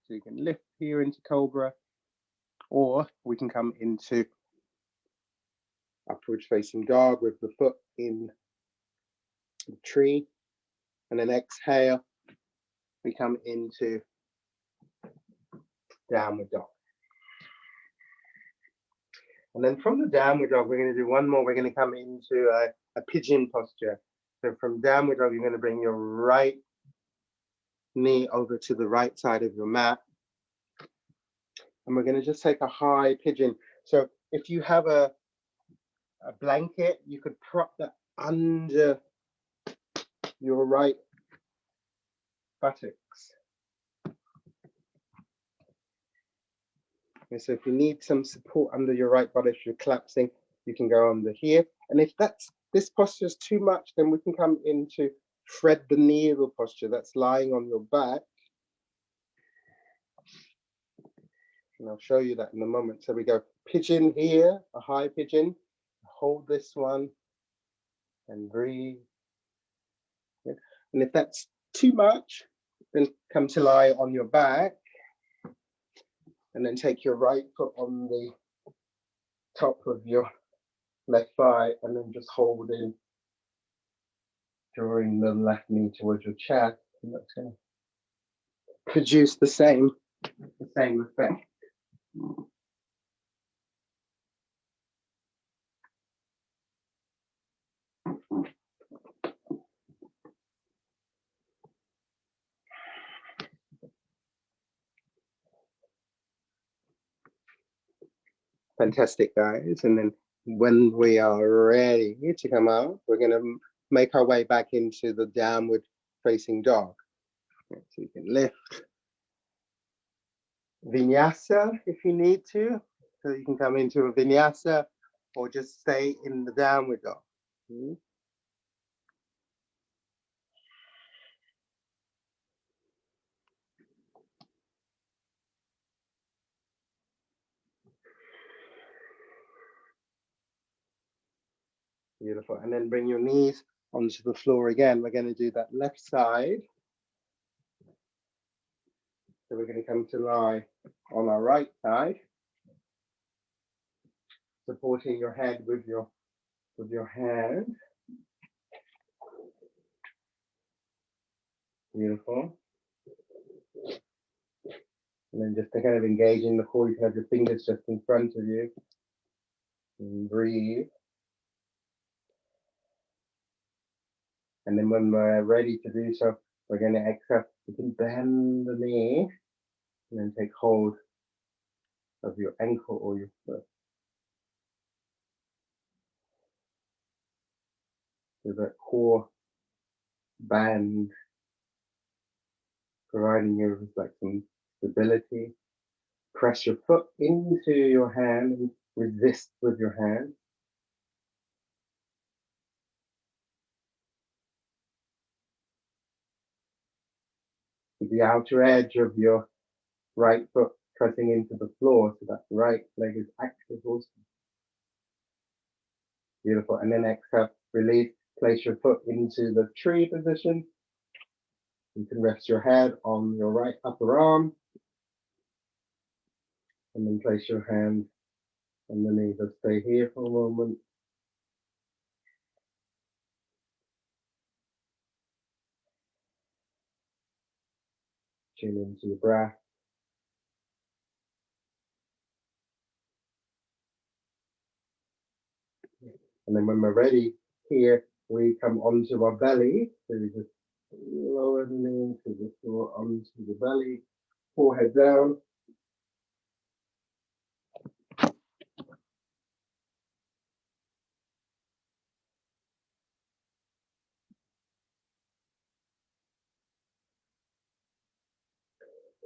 So you can lift here into Cobra, or we can come into upward facing dog with the foot in the tree. And then exhale, we come into downward dog. And then from the downward dog, we're going to do one more. We're going to come into a pigeon posture. So from downward dog, you're going to bring your right knee over to the right side of your mat. And we're going to just take a high pigeon. So if you have a blanket, you could prop that under your right buttocks. Okay, so if you need some support under your right buttocks, you're collapsing, you can go under here. And if this posture is too much, then we can come into thread the needle posture. That's lying on your back. And I'll show you that in a moment. So we go pigeon here, a high pigeon. Hold this one and breathe. Okay. And if that's too much, then come to lie on your back. And then take your right foot on the top of your left thigh and then just hold in, drawing the left knee towards your chest. And that's going to produce the same effect. Fantastic, guys. And then when we are ready to come out, we're going to make our way back into the downward facing dog. So you can lift. Vinyasa if you need to. So you can come into a vinyasa or just stay in the downward dog. Beautiful. And then bring your knees onto the floor again. We're going to do that left side. So we're going to come to lie on our right side, supporting your head with your hand. Beautiful. And then just to kind of engage in the core, you can have your fingers just in front of you. And breathe. And then when we're ready to do so, we're going to exhale. You can bend the knee and then take hold of your ankle or your foot. So that core band, providing you with like some stability. Press your foot into your hand and resist with your hand. With the outer edge of your right foot pressing into the floor, so that right leg is active also. Beautiful. And then exhale, release, place your foot into the tree position. You can rest your head on your right upper arm. And then place your hand underneath. Let's stay here for a moment. Tune into your breath. And then when we're ready, here we come onto our belly. So we just lower the knee to the floor onto the belly, forehead down.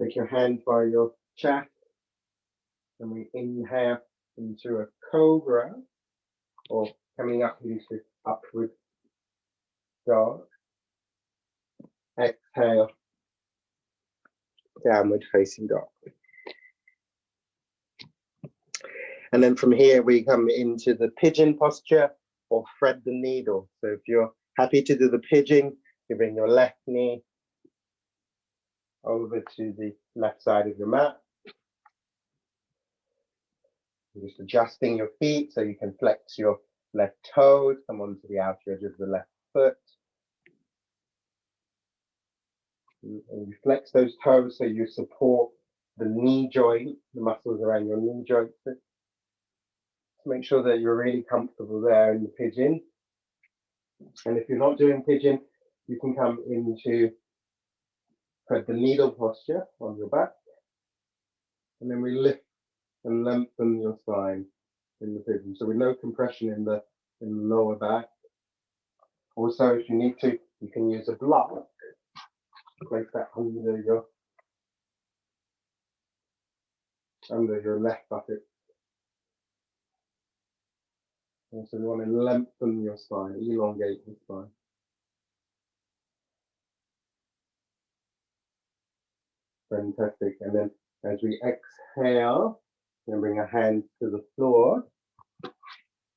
Take your hand by your chest, and we inhale into a cobra, or coming up into upward dog. Exhale, downward facing dog. And then from here, we come into the pigeon posture or thread the needle. So if you're happy to do the pigeon, you bring your left knee over to the left side of your mat. You're just adjusting your feet so you can flex your left toes come onto the outer edge of the left foot. And you flex those toes so you support the knee joint, the muscles around your knee joint. So make sure that you're really comfortable there in the pigeon. And if you're not doing pigeon, you can come into the needle posture on your back. And then we lift and lengthen your spine in the pigeon. So with no compression in the lower back. Also, if you need to, you can use a block. Place that under your left buttocks. And so you want to lengthen your spine, elongate the spine. Fantastic. And then as we exhale, then bring our hands to the floor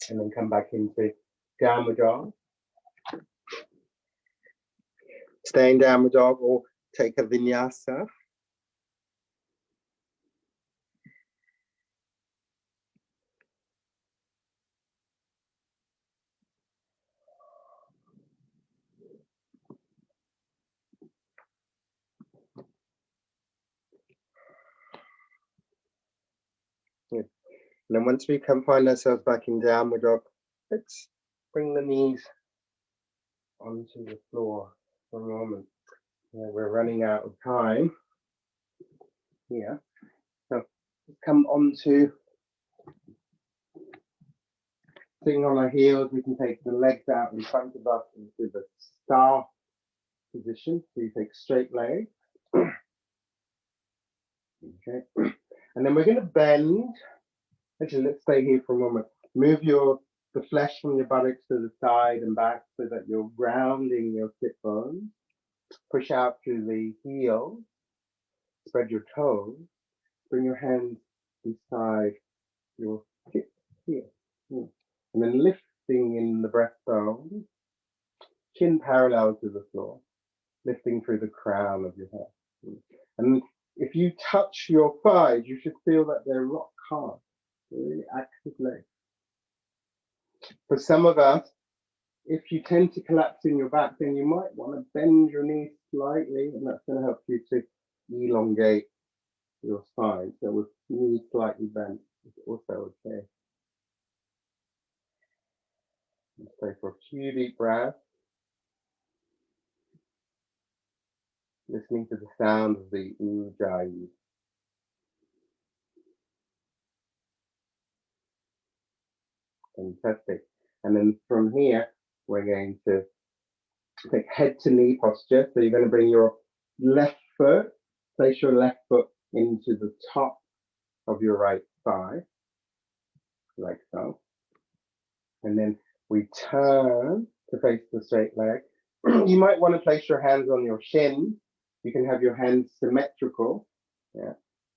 and then come back into downward dog. Stay in downward dog or take a vinyasa. Good. And then once we can find ourselves back in downward dog, let's bring the knees onto the floor for a moment. We're running out of time here. So come onto sitting on our heels. We can take the legs out in front of us into the star position. So you take straight legs. Okay. And then we're going to bend. Actually, let's stay here for a moment. Move the flesh from your buttocks to the side and back so that you're grounding your sit bones. Push out through the heels. Spread your toes. Bring your hands beside your hip here. And then lifting in the breastbone. Chin parallel to the floor. Lifting through the crown of your head. And if you touch your thighs, you should feel that they're rock hard. Really active legs. For some of us, if you tend to collapse in your back, then you might want to bend your knees slightly, and that's going to help you to elongate your spine. So with knees slightly bent, it's also okay. Let's take for a few deep breaths. Listening to the sound of the ujjayi. Fantastic. And then from here, we're going to take head to knee posture. So you're going to bring your left foot, place your left foot into the top of your right thigh, like so. And then we turn to face the straight leg. You might want to place your hands on your shin. You can have your hands symmetrical. Yeah.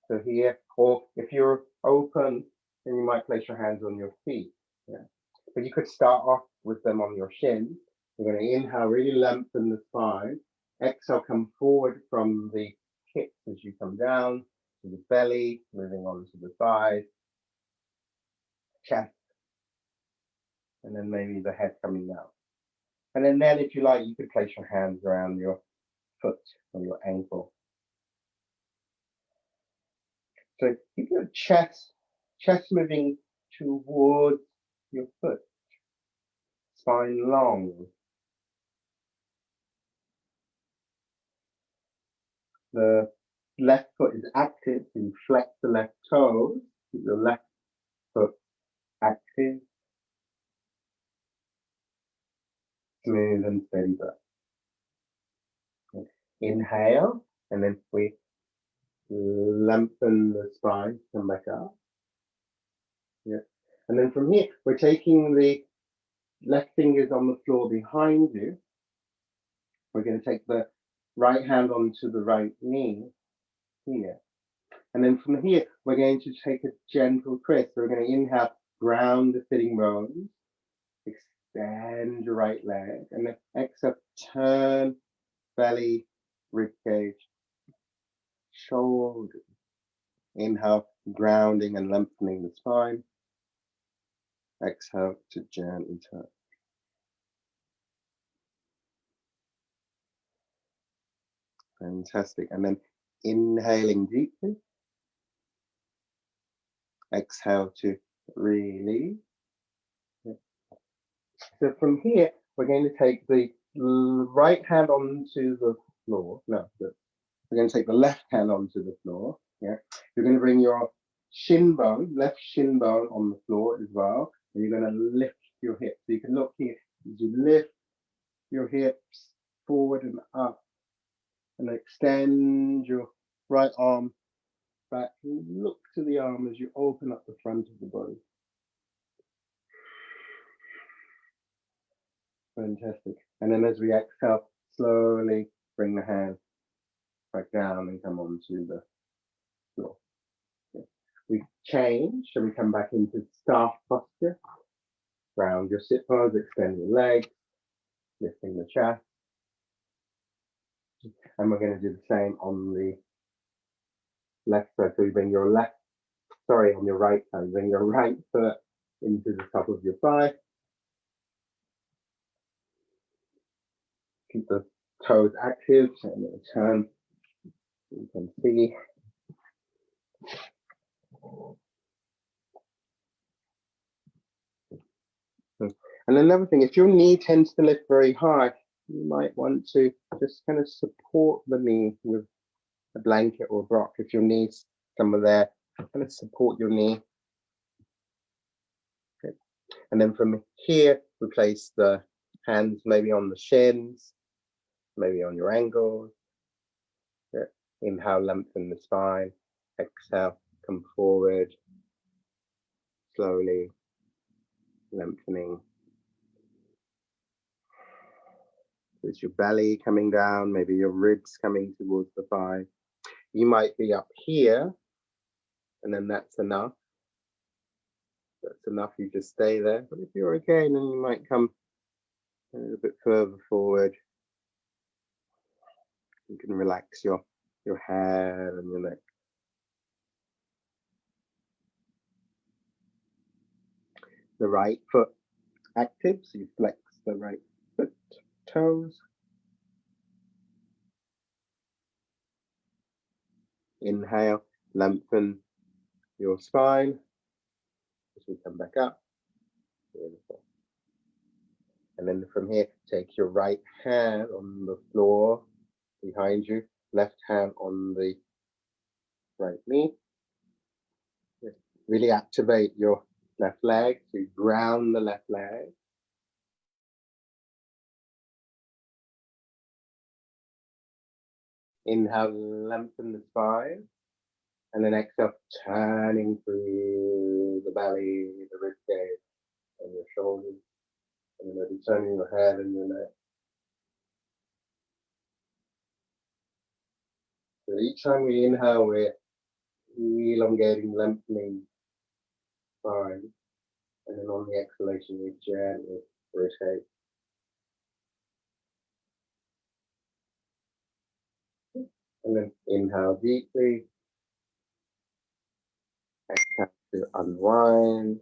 So here, or if you're open, then you might place your hands on your feet. Yeah. But you could start off with them on your shin. You're going to inhale, really lengthen the spine. Exhale, come forward from the hips as you come down to the belly, moving on to the thighs, chest, and then maybe the head coming down. And then if you like, you could place your hands around your foot or your ankle. So keep your chest moving towards your foot, spine long. The left foot is active, so you flex the left toes, keep your left foot active, smooth and steady breath. Inhale, and then we lengthen the spine, come back up. Yeah. And then from here, we're taking the left fingers on the floor behind you. We're going to take the right hand onto the right knee here. And then from here, we're going to take a gentle twist. So we're going to inhale, ground the sitting bones, extend your right leg, and then exhale, turn belly, rib cage, shoulders. Inhale, grounding and lengthening the spine. Exhale to gently turn. Fantastic. And then inhaling deeply. Exhale to release. So from here, we're going to take the right hand onto the floor. No, we're going to take the left hand onto the floor. Yeah. You're going to bring your shin bone, left shin bone on the floor as well. And you're going to lift your hips. So you can look here. As you lift your hips forward and up, and extend your right arm back. Look to the arm as you open up the front of the body. Fantastic. And then as we exhale, slowly bring the hand back down and come onto the floor. Okay. We change, so we come back into staff posture. Ground your sit bones, extend your legs, lifting the chest. And we're going to do the same on the left side. So you bring your on your right side, bring your right foot into the top of your thigh. Keep the toes active and then turn. You can see. And another thing, if your knee tends to lift very high, you might want to just kind of support the knee with a blanket or a rock. If your knee's somewhere there, kind of support your knee. Okay. And then from here, we place the hands maybe on the shins, maybe on your ankles. Yeah. Inhale, lengthen the spine. Exhale, come forward. Slowly lengthening. With your belly coming down, maybe your ribs coming towards the thigh. You might be up here, and then that's enough. That's enough, you just stay there. But if you're okay, then you might come a little bit further forward. You can relax your head and your neck. The right foot active, so you flex the right foot, toes. Inhale, lengthen your spine as we come back up. Beautiful. And then from here, take your right hand on the floor behind you, left hand on the right knee. Really activate your left leg, so you ground the left leg. Inhale, lengthen the spine. And then exhale, turning through the belly, the rib cage, and your shoulders. And then maybe turning your head and your neck. So each time we inhale, we're elongating, lengthening spine. And then on the exhalation, we gently rotate. And then inhale deeply. Exhale to unwind.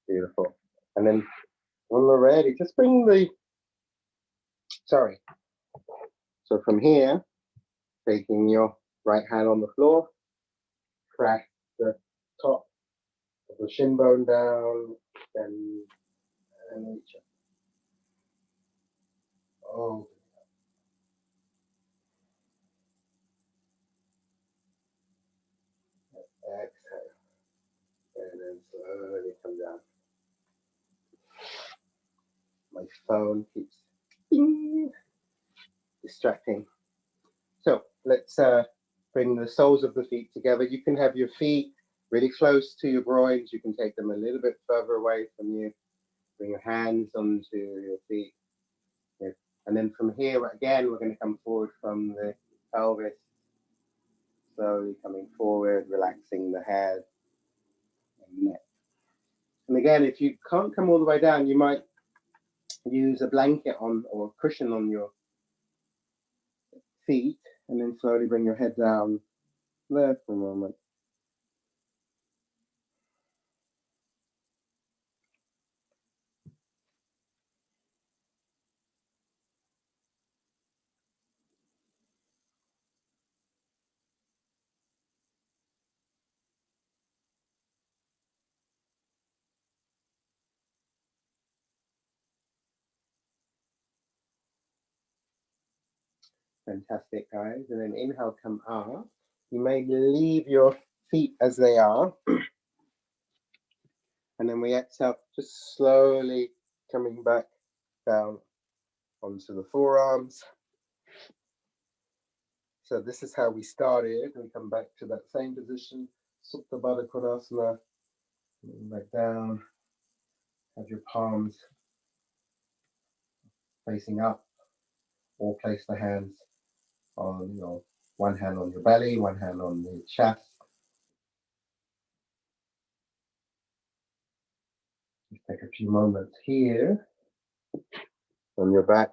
Beautiful. And then when we're ready, just bring the, so from here, taking your right hand on the floor, press the top of the shin bone down, and reach up. Oh. Exhale. And then slowly come down. My phone keeps distracting. So let's bring the soles of the feet together. You can have your feet really close to your groins. You can take them a little bit further away from you. Bring your hands onto your feet. Yeah. And then from here, again, we're going to come forward from the pelvis. Slowly coming forward, relaxing the head and neck. And again, if you can't come all the way down, you might use a blanket on or a cushion on your feet, and then slowly bring your head down there for a moment. Fantastic, guys. And then inhale, come up. You may leave your feet as they are. And then we exhale, just slowly coming back down onto the forearms. So this is how we started. We come back to that same position, Supta Baddha Konasana. Back down. Have your palms facing up, or place the hands on your one hand on your belly, one hand on the chest. Just take a few moments here on your back.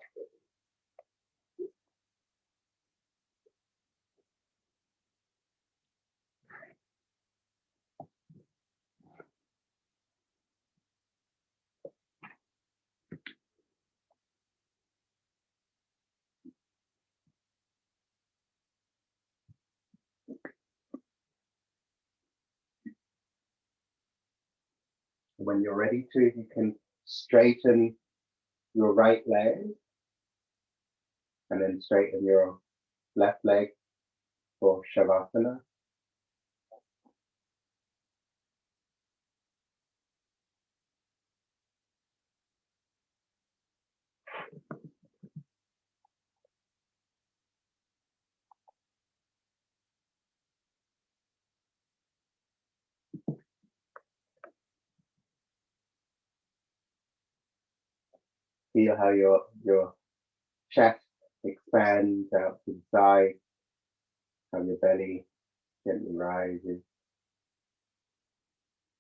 When you're ready to, you can straighten your right leg and then straighten your left leg for Shavasana. Feel how your chest expands out to the side, how your belly gently rises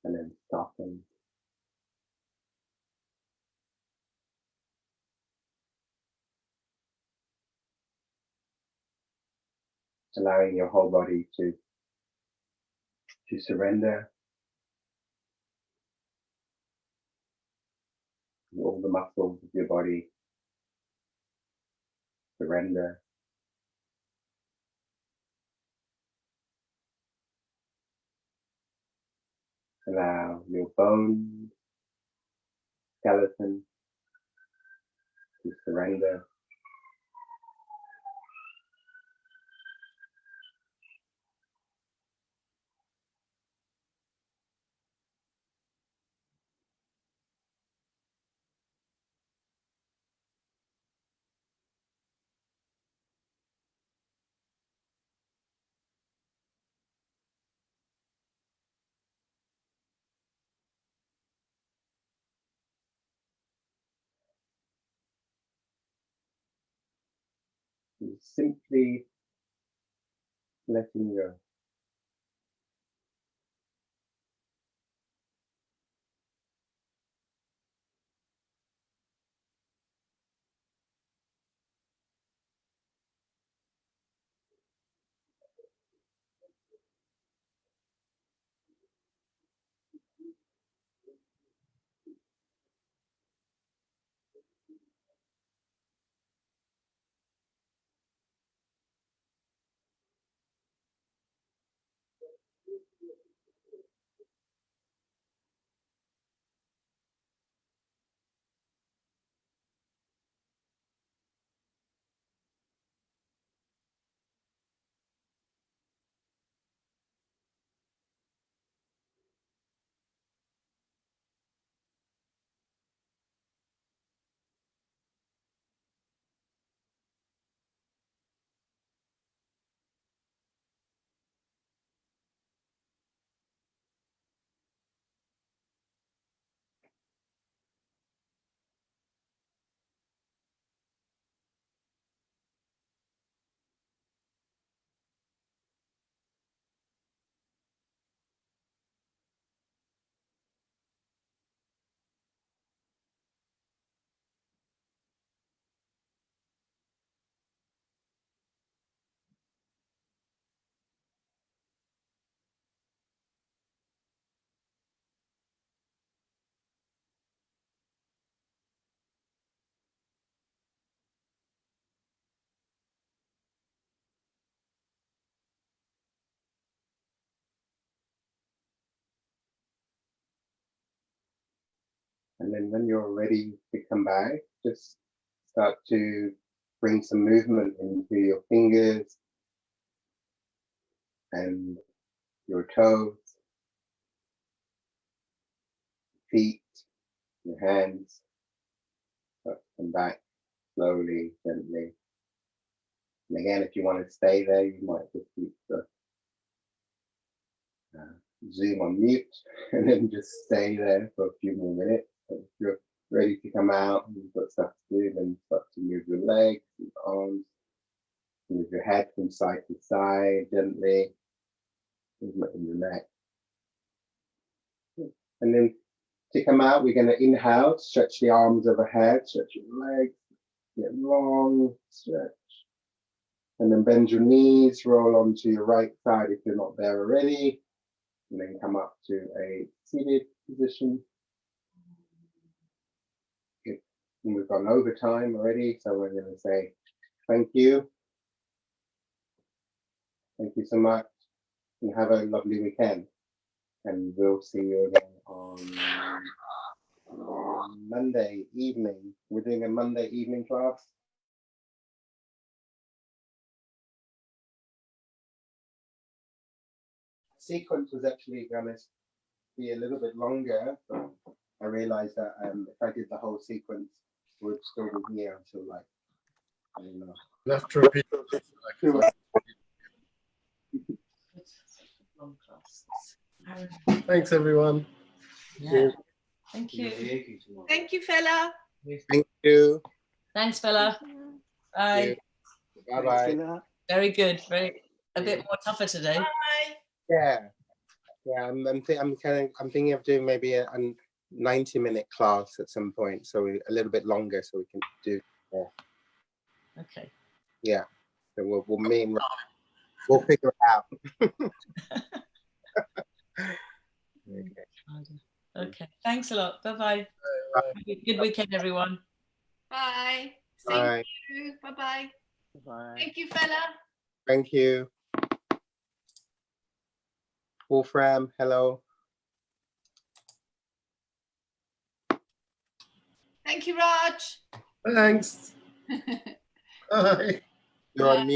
and then softens. Allowing your whole body to surrender. All the muscles of your body surrender. Allow your bones, skeleton to surrender. And simply letting go. And then when you're ready to come back, just start to bring some movement into your fingers and your toes, feet, your hands, up and back, slowly, gently. And again, if you want to stay there, you might just keep the Zoom on mute and then just stay there for a few more minutes. But if you're ready to come out and you've got stuff to do, then start to move your legs, your arms, move your head from side to side gently, movement in your neck. And then to come out, we're going to inhale, stretch the arms overhead, stretch your legs, get long, stretch. And then bend your knees, roll onto your right side if you're not there already. And then come up to a seated position. Good. And we've gone over time already, so we're going to say thank you. Thank you so much. And have a lovely weekend. And we'll see you again on Monday evening. We're doing a Monday evening class. Sequence was actually going to be a little bit longer, but I realized that if I did the whole sequence, we'd still be here until like, I don't know. We'll have to repeat. Long class. Thanks, everyone. Yeah. Thank you. Thank you, Fela. Thank you. Thanks, Fela. Bye. Bye-bye. Very good. Very a bit more tougher today. Bye. Yeah. Yeah, I'm thinking of doing maybe a 90-minute class at some point, so a little bit longer, so we can do more. Okay. Yeah, so we'll figure it out. Okay. Okay. Thanks a lot. Bye-bye. Good weekend, everyone. Bye. Bye. Thank you. Bye-bye. Bye. Thank you, Fela. Thank you. Wolfram, hello. Thank you, Raj. Thanks. Bye. You're on mute.